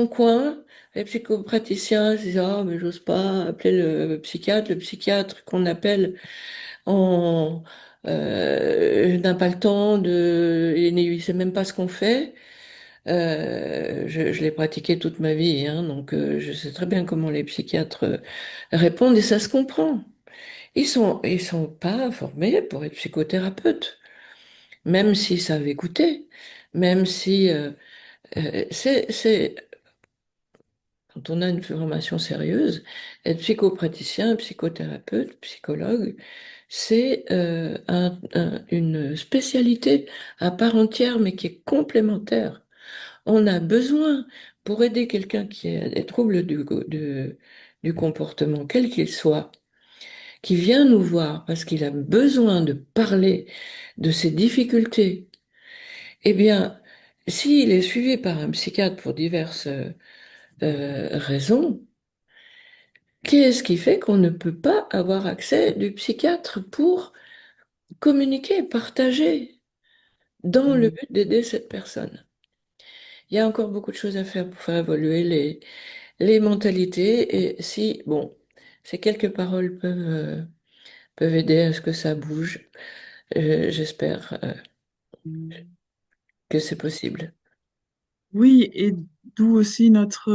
coin? Les psychopraticiens se disent, ah, mais j'ose pas appeler le psychiatre qu'on appelle on n'a pas le temps il ne sait même pas ce qu'on fait. Je l'ai pratiqué toute ma vie, hein, donc je sais très bien comment les psychiatres répondent et ça se comprend. Ils sont pas formés pour être psychothérapeutes, même s'ils savent écouter, même si c'est quand on a une formation sérieuse, être psychopraticien, psychothérapeute, psychologue, c'est une spécialité à part entière, mais qui est complémentaire. On a besoin, pour aider quelqu'un qui a des troubles du comportement, quel qu'il soit, qui vient nous voir parce qu'il a besoin de parler de ses difficultés, eh bien, s'il est suivi par un psychiatre pour diverses raisons, qu'est-ce qui fait qu'on ne peut pas avoir accès du psychiatre pour communiquer, partager dans le Mm. but d'aider cette personne? Il y a encore beaucoup de choses à faire pour faire évoluer les mentalités et si, bon, ces quelques paroles peuvent aider à ce que ça bouge, j'espère Mm. que c'est possible. Oui, et d'où aussi notre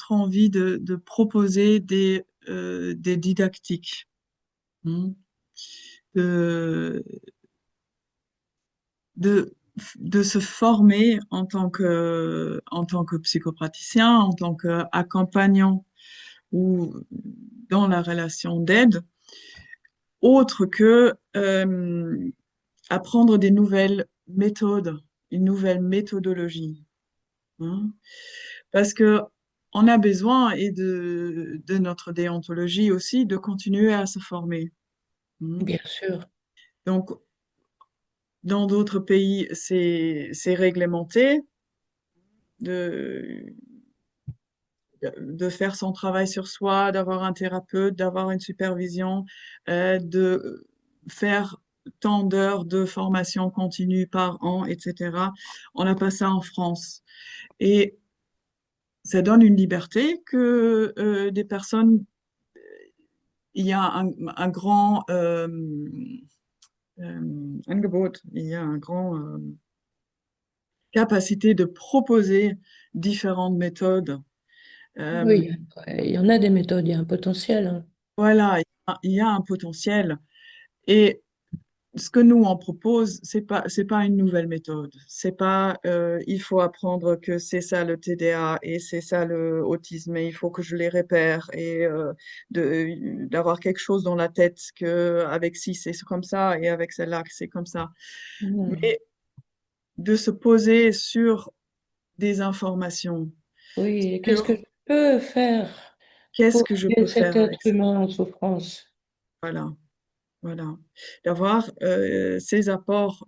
envie de proposer des didactiques, hein, de, de, de se former en tant que psychopraticien, en tant qu'accompagnant ou dans la relation d'aide, autre que apprendre des nouvelles méthodes, une nouvelle méthodologie, hein. Parce que on a besoin, et de notre déontologie aussi, de continuer à se former, hein. Bien sûr. Donc, Dans d'autres pays, c'est réglementé de, de faire son travail sur soi, d'avoir un thérapeute, d'avoir une supervision, de faire tant d'heures de formation continue par an, etc. On n'a pas ça en France. Et ça donne une liberté que des personnes, il y a un grand Angebot, il y a un grand capacité de proposer différentes méthodes. Oui, Euh, ouais, il y en a des méthodes, il y a un potentiel, hein. voilà, il y a un potentiel. Et ce que nous on propose, c'est pas une nouvelle méthode. C'est pas il faut apprendre que c'est ça le TDA et c'est ça le autisme et il faut que je les repère et d'avoir quelque chose dans la tête que avec ci c'est comme ça et avec celle-là c'est comme ça. Hmm. Mais de se poser sur des informations, Oui, qu'est-ce que sur je peux faire qu'est-ce pour que je aider peux cet faire avec être ça. humain en souffrance? Voilà. Voilà, d'avoir ces apports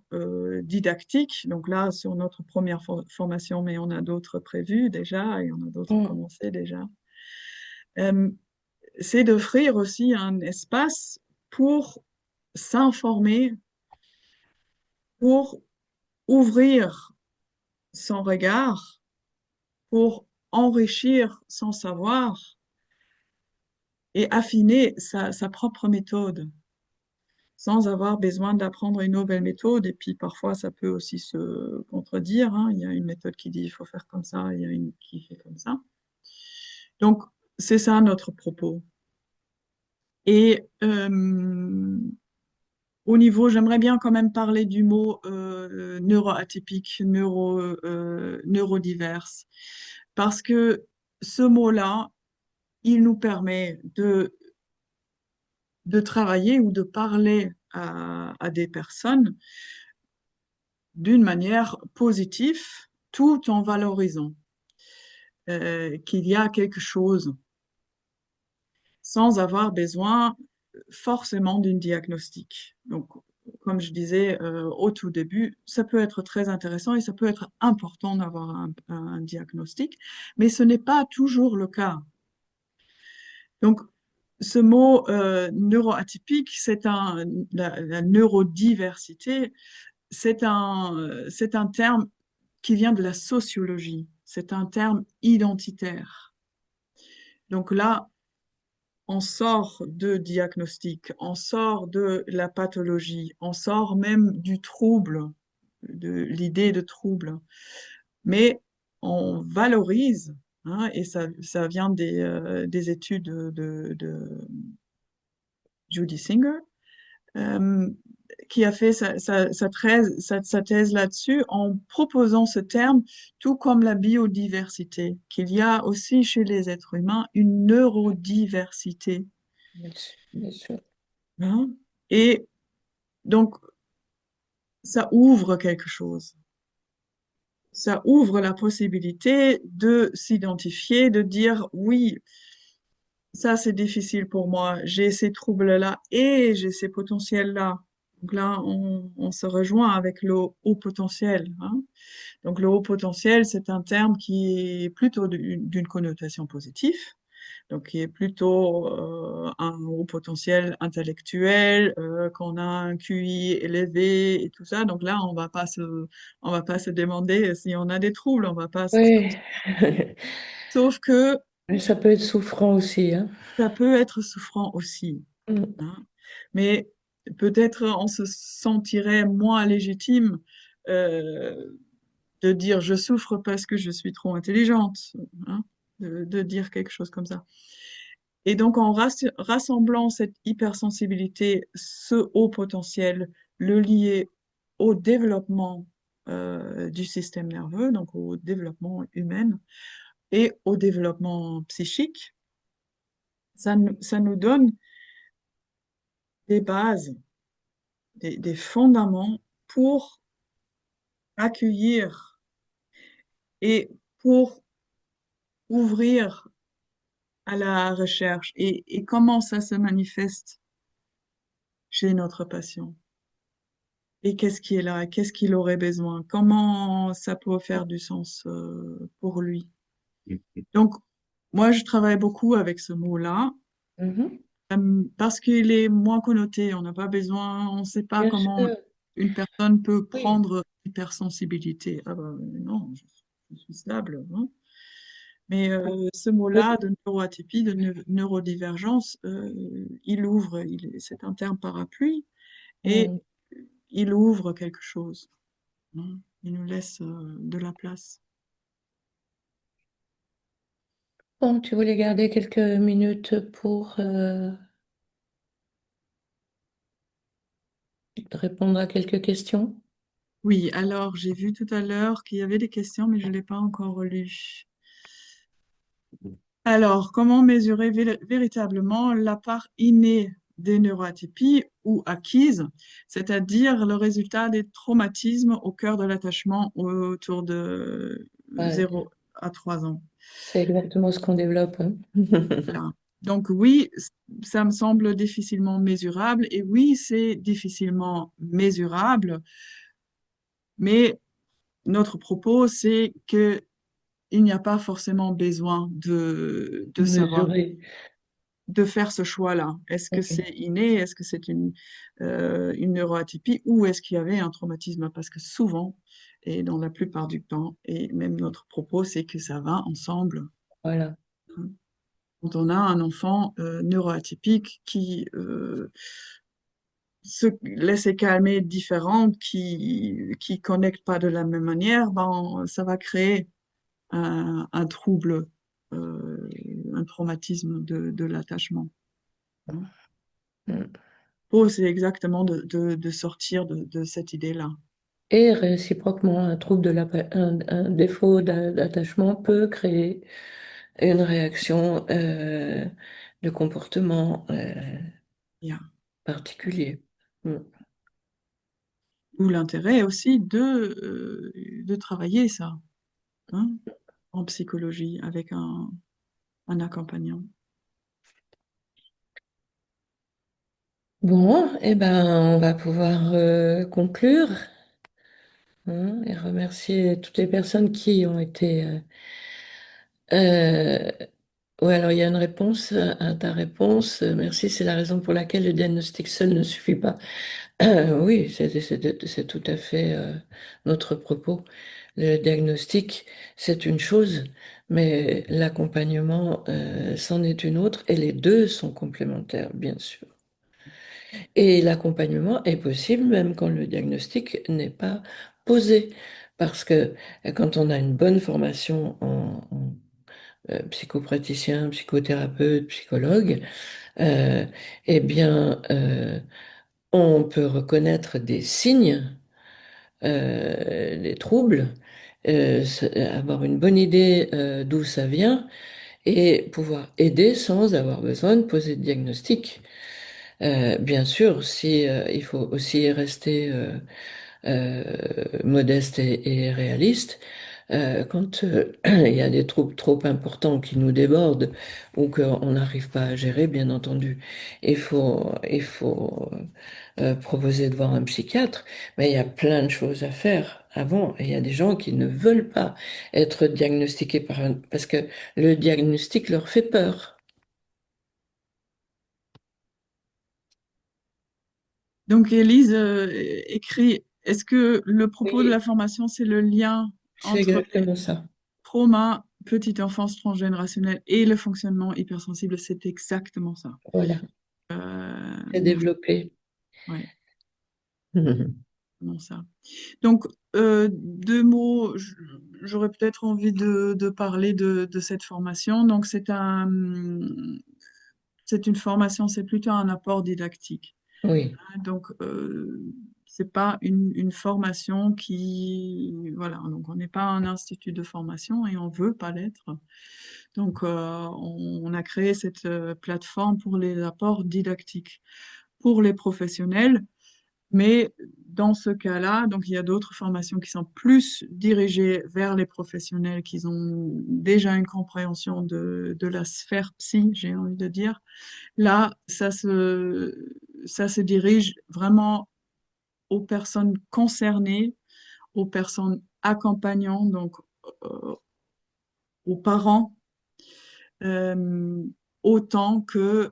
didactiques. Donc là, sur notre première formation, mais on a d'autres prévues déjà et on a d'autres Hmm. commencés déjà. Euh, c'est d'offrir aussi un espace pour s'informer, pour ouvrir son regard, pour enrichir son savoir et affiner sa propre méthode, sans avoir besoin d'apprendre une nouvelle méthode. Et puis parfois, ça peut aussi se contredire, hein. Il y a une méthode qui dit il faut faire comme ça, il y a une qui fait comme ça. Donc, c'est ça notre propos. Et au niveau, j'aimerais bien quand même parler du mot neuroatypique, neurodiverse, parce que ce mot-là, il nous permet de travailler ou de parler à des personnes d'une manière positive, tout en valorisant qu'il y a quelque chose, sans avoir besoin forcément d'une diagnostic. Donc, comme je disais au tout début, ça peut être très intéressant et ça peut être important d'avoir un diagnostic, mais ce n'est pas toujours le cas. Donc, ce mot neuroatypique, la neurodiversité, c'est un terme qui vient de la sociologie. C'est un terme identitaire. Donc là, on sort de diagnostic, on sort de la pathologie, on sort même du trouble, de l'idée de trouble, mais on valorise, hein, et ça vient des études de Judy Singer, euh, qui a fait sa thèse là-dessus en proposant ce terme, tout comme la biodiversité, qu'il y a aussi chez les êtres humains une neurodiversité, Bien sûr, bien sûr. hein. Et donc, ça ouvre quelque chose. Ça ouvre la possibilité de s'identifier, de dire oui, ça c'est difficile pour moi, j'ai ces troubles-là et j'ai ces potentiels-là. Donc là, on se rejoint avec le haut potentiel, hein. Donc le haut potentiel, c'est un terme qui est plutôt d'une connotation positive, donc qui est plutôt un haut potentiel intellectuel, qu'on a un QI élevé et tout ça. Donc là, on va pas se demander si on a des troubles, on va pas se dire. Oui, Sauf que mais ça peut être souffrant aussi, hein. ça peut être souffrant aussi, Mm. hein. Mais peut-être on se sentirait moins légitime euh, de dire je souffre parce que je suis trop intelligente, hein, de dire quelque chose comme ça. Et donc en rassemblant cette hypersensibilité, ce haut potentiel, le lier au développement du système nerveux, donc au développement humain et au développement psychique, ça nous donne des bases, des fondaments pour accueillir et pour ouvrir à la recherche et comment ça se manifeste chez notre patient. et qu'est-ce qui est là, qu'est-ce qu'il aurait besoin, comment ça peut faire du sens pour lui. Donc, moi, je travaille beaucoup avec ce mot-là Mhm. parce qu'il est moins connoté. On n'a pas besoin, on ne sait pas Bien comment sûr, une personne peut oui. prendre hypersensibilité. Ah ben non, je suis stable, hein. Mais ce mot-là de neuroatypie, de neurodivergence, il ouvre, c'est un terme parapluie et Mm. il ouvre quelque chose, hein. Il nous laisse de la place. Bon, tu voulais garder quelques minutes pour répondre à quelques questions? Oui, alors j'ai vu tout à l'heure qu'il y avait des questions, mais je ne l'ai pas encore lues. Alors, comment mesurer véritablement la part innée des neuroatypies ou acquise, c'est-à-dire le résultat des traumatismes au cœur de l'attachement autour de Ouais, 0 à 3 ans? c'est exactement ce qu'on développe, hein. Voilà. Donc oui, ça me semble difficilement mesurable et oui, c'est difficilement mesurable, mais notre propos, c'est que il n'y a pas forcément besoin de savoir, Mesurer. de faire ce choix-là. Est-ce que Oui, c'est inné? Est-ce que c'est une neuroatypie? Ou est-ce qu'il y avait un traumatisme? Parce que souvent, et dans la plupart du temps, et même notre propos, c'est que ça va ensemble, voilà. hein. Quand on a un enfant neuroatypique qui se laisse calmer différent, qui connecte pas de la même manière, ben, ça va créer un trouble, un traumatisme de l'attachement, hein. Mm. C'est exactement de sortir de cette idée-là. Et réciproquement, un trouble un défaut d'attachement peut créer une réaction de comportement Yeah. particulier. Mm. Ou l'intérêt aussi de travailler ça, hein, en psychologie avec un accompagnant. Bon, eh ben, on va pouvoir conclure, hein, et remercier toutes les personnes qui ont été. Euh, ouais, alors il y a une réponse à ta réponse. Merci, c'est la raison pour laquelle le diagnostic seul ne suffit pas. Oui, c'est tout à fait notre propos. Le diagnostic, c'est une chose, mais l'accompagnement, c'en est une autre, et les deux sont complémentaires, bien sûr. Et l'accompagnement est possible même quand le diagnostic n'est pas posé, parce que quand on a une bonne formation en psychopraticien, psychothérapeute, psychologue, euh, eh bien, on peut reconnaître des signes, des troubles, avoir une bonne idée d'où ça vient et pouvoir aider sans avoir besoin de poser de diagnostic. Bien sûr, si, il faut aussi rester euh, modeste et réaliste. Quand il y a des troubles trop importants qui nous débordent ou qu'on n'arrive pas à gérer, bien entendu, il faut proposer de voir un psychiatre, mais il y a plein de choses à faire avant. Et il y a des gens qui ne veulent pas être diagnostiqués parce que le diagnostic leur fait peur. Donc, Élise écrit, est-ce que le propos de la Oui, formation, c'est le lien c'est entre exactement ça. trauma, petite enfance transgénérationnelle et le fonctionnement hypersensible? C'est exactement ça. Voilà, c'est Merci. développé. Ouais, non, ça. Donc, deux mots, j'aurais peut-être envie de parler de cette formation. Donc, c'est une formation, c'est plutôt un apport didactique. Oui, Donc, c'est pas une formation qui, voilà, donc on n'est pas un institut de formation et on veut pas l'être. Donc, on a créé cette plateforme pour les apports didactiques pour les professionnels. Mais dans ce cas-là, donc il y a d'autres formations qui sont plus dirigées vers les professionnels qui ont déjà une compréhension de la sphère psy, j'ai envie de dire. Là, ça se dirige vraiment aux personnes concernées, aux personnes accompagnantes, donc euh, aux parents, euh, autant que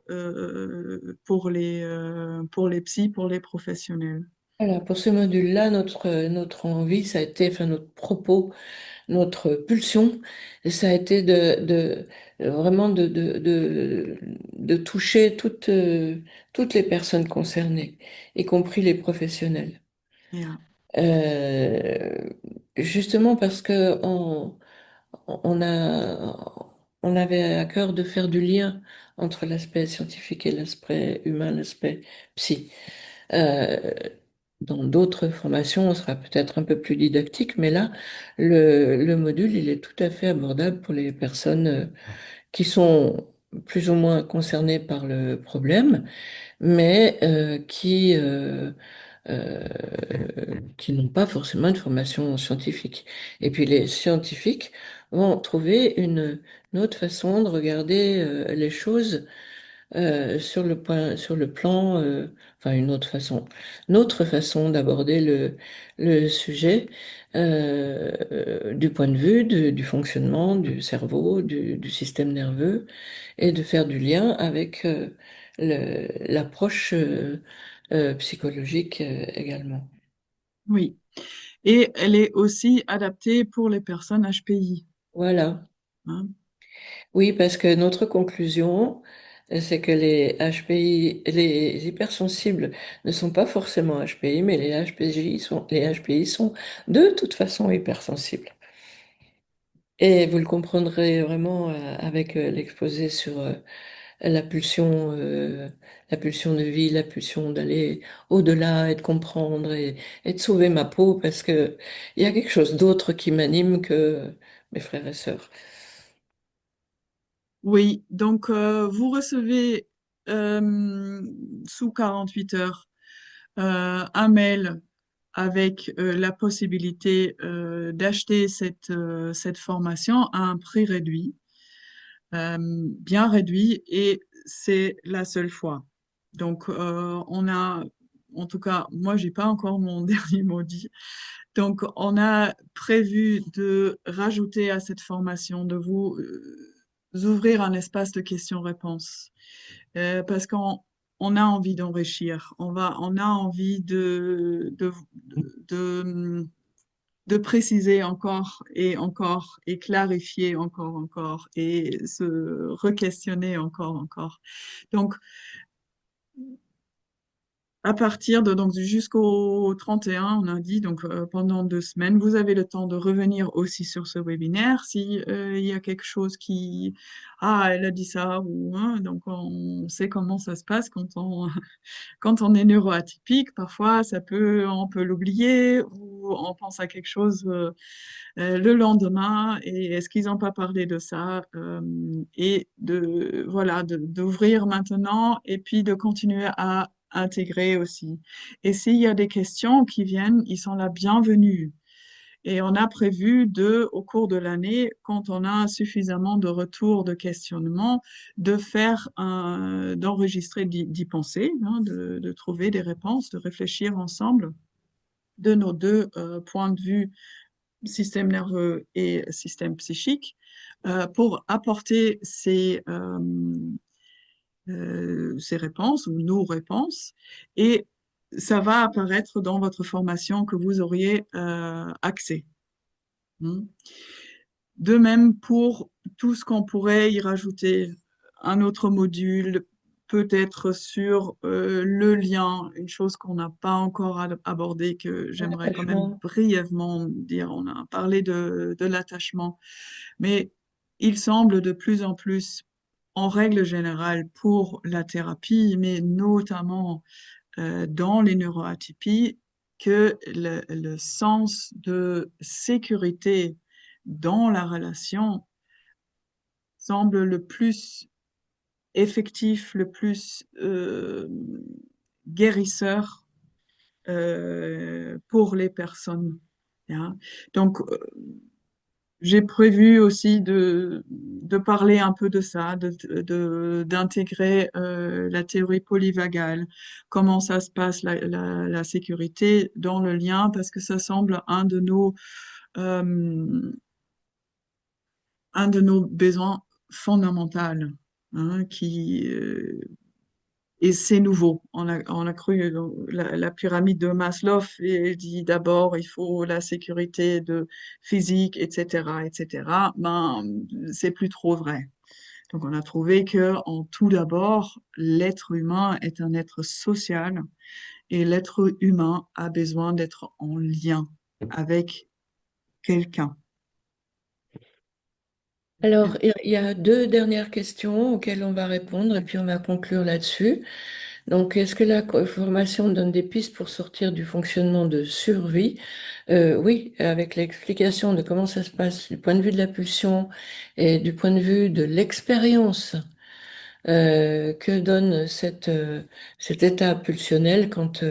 pour les psys, pour les professionnels. Voilà, pour ce module-là, notre envie, ça a été, enfin notre propos, notre pulsion, ça a été vraiment de toucher toutes les personnes concernées, y compris les professionnels. Yeah. Euh, Justement parce que on avait à cœur de faire du lien entre l'aspect scientifique et l'aspect humain, l'aspect psy. Euh, Dans d'autres formations, on sera peut-être un peu plus didactique, mais là, le module, il est tout à fait abordable pour les personnes qui sont plus ou moins concernées par le problème, mais euh, qui n'ont pas forcément une formation scientifique. Et puis les scientifiques vont trouver une autre façon de regarder les choses sur le plan, enfin une autre façon d'aborder le sujet du point de vue du fonctionnement du cerveau, du système nerveux, et de faire du lien avec l'approche psychologique également. Oui. Et elle est aussi adaptée pour les personnes HPI, Voilà. hein. Oui, parce que notre conclusion, c'est que les HPI, les hypersensibles ne sont pas forcément HPI, mais les HPI sont de toute façon hypersensibles. Et vous le comprendrez vraiment avec l'exposé sur la pulsion de vie, la pulsion d'aller au-delà et de comprendre et de sauver ma peau, parce que il y a quelque chose d'autre qui m'anime que mes frères et sœurs. Oui, donc vous recevez euh, sous 48 heures un mail avec la possibilité d'acheter cette formation à un prix réduit, bien réduit, et c'est la seule fois. Donc on a, en tout cas, moi j'ai pas encore mon dernier mot dit. Donc on a prévu de rajouter à cette formation, de vous ouvrir un espace de questions-réponses, parce qu'on a envie d'enrichir, on a envie de, de préciser encore et encore et clarifier encore et se re-questionner encore. Donc, à partir de donc jusqu'au 31, on a dit donc pendant 2 semaines, vous avez le temps de revenir aussi sur ce webinaire si il y a quelque chose qui elle a dit ça ou hein, donc on sait comment ça se passe quand on est neuroatypique. Parfois on peut l'oublier ou on pense à quelque chose le lendemain et est-ce qu'ils n'ont pas parlé de ça et de voilà d'ouvrir maintenant et puis de continuer à intégrer aussi. Et s'il y a des questions qui viennent, ils sont la bienvenue. Et on a prévu au cours de l'année, quand on a suffisamment de retours, de questionnements, d'enregistrer, d'y penser, hein, de trouver des réponses, de réfléchir ensemble de nos deux points de vue système nerveux et système psychique, pour apporter ces réponses ou nos réponses. Et ça va apparaître dans votre formation que vous auriez accès. Hmm. De même pour tout ce qu'on pourrait y rajouter, un autre module, peut-être sur le lien, une chose qu'on n'a pas encore abordée, que j'aimerais quand même L'attachement. brièvement dire. On a parlé de l'attachement, mais il semble de plus en plus, en règle générale, pour la thérapie, mais notamment dans les neuroatypies, que le sens de sécurité dans la relation semble le plus effectif, le plus guérisseur pour les personnes, hein. Donc, j'ai prévu aussi de parler un peu de ça, d'intégrer la théorie polyvagale, comment ça se passe, la sécurité dans le lien, parce que ça semble euh, un de nos besoins fondamentaux, hein, et c'est nouveau. On a cru la pyramide de Maslow et dit d'abord il faut la sécurité de physique, etc., etc. Ben, c'est plus trop vrai. Donc on a trouvé que en tout d'abord, l'être humain est un être social et l'être humain a besoin d'être en lien avec quelqu'un. Alors, il y a deux dernières questions auxquelles on va répondre et puis on va conclure là-dessus. Donc, est-ce que la formation donne des pistes pour sortir du fonctionnement de survie? Oui, avec l'explication de comment ça se passe du point de vue de la pulsion et du point de vue de l'expérience que donne cet état pulsionnel quand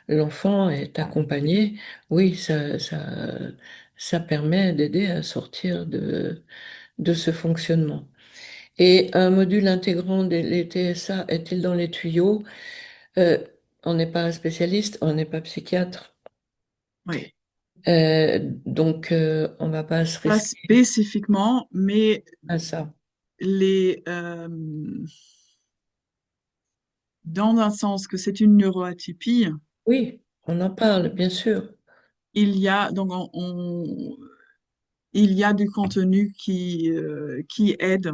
l'enfant est accompagné. Oui, ça permet d'aider à sortir de ce fonctionnement. Et un module intégrant les TSA est-il dans les tuyaux? Euh, on n'est pas spécialiste, on n'est pas psychiatre, Oui, on va pas se pas risquer spécifiquement, mais à ça. les, dans un sens que c'est une neuroatypie, Oui, on en parle, bien sûr. il y a donc il y a du contenu qui aide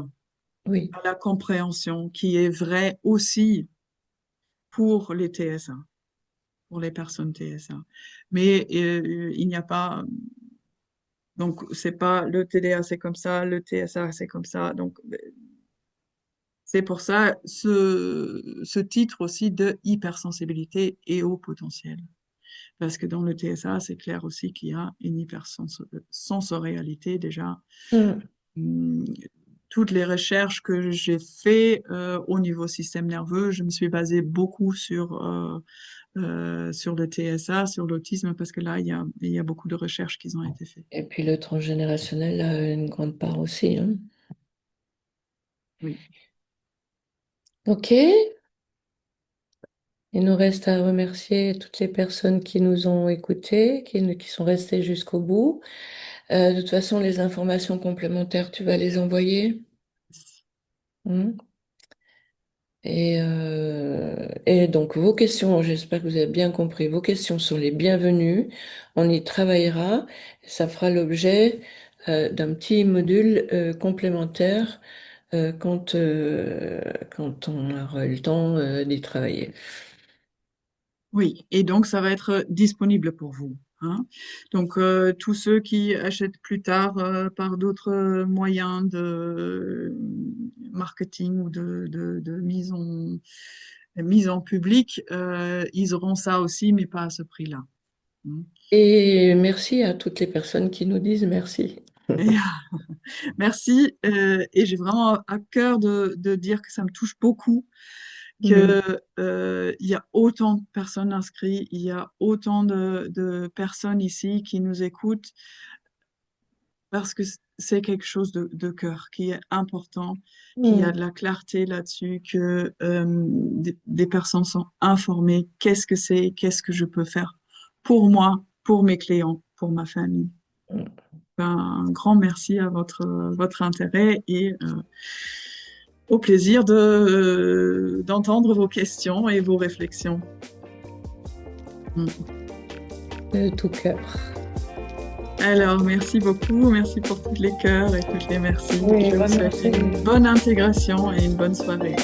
Oui. à la compréhension, qui est vrai aussi pour les TSA, pour les personnes TSA. Mais il n'y a pas, donc c'est pas le TDA c'est comme ça, le TSA c'est comme ça. Donc c'est pour ça ce titre aussi de hypersensibilité et haut potentiel. Parce que dans le TSA, c'est clair aussi qu'il y a une hypersensorialité déjà. Hmm. Hum, Toutes les recherches que j'ai fait au niveau système nerveux, je me suis basée beaucoup sur le TSA, sur l'autisme, parce que là, il y a beaucoup de recherches qui ont été faites. Et puis le transgénérationnel a une grande part aussi, hein. Oui. Ok, il nous reste à remercier toutes les personnes qui nous ont écoutés, qui sont restées jusqu'au bout. De toute façon, les informations complémentaires, tu vas les envoyer. Hmm. Et donc, vos questions, j'espère que vous avez bien compris, vos questions sont les bienvenues. On y travaillera. Ça fera l'objet d'un petit module complémentaire quand on aura eu le temps d'y travailler. Oui, et donc ça va être disponible pour vous, hein. Donc tous ceux qui achètent plus tard par d'autres moyens de marketing ou de mise en public, ils auront ça aussi, mais pas à ce prix-là, hein. Et merci à toutes les personnes qui nous disent merci. Et, merci, et j'ai vraiment à cœur de dire que ça me touche beaucoup Hmm. que il y a autant de personnes inscrites, il y a autant de personnes ici qui nous écoutent parce que c'est quelque chose de cœur qui est important, qu'il y a Hmm. de la clarté là-dessus, que des personnes sont informées, qu'est-ce que c'est, qu'est-ce que je peux faire pour moi, pour mes clients, pour ma famille. Ben, un grand merci à votre intérêt et au plaisir d'entendre vos questions et vos réflexions. Mm. De tout cœur. Alors, merci beaucoup. Merci pour tous les cœurs et toutes les merci. Oui, Je vous souhaite merci. une bonne intégration et une bonne soirée.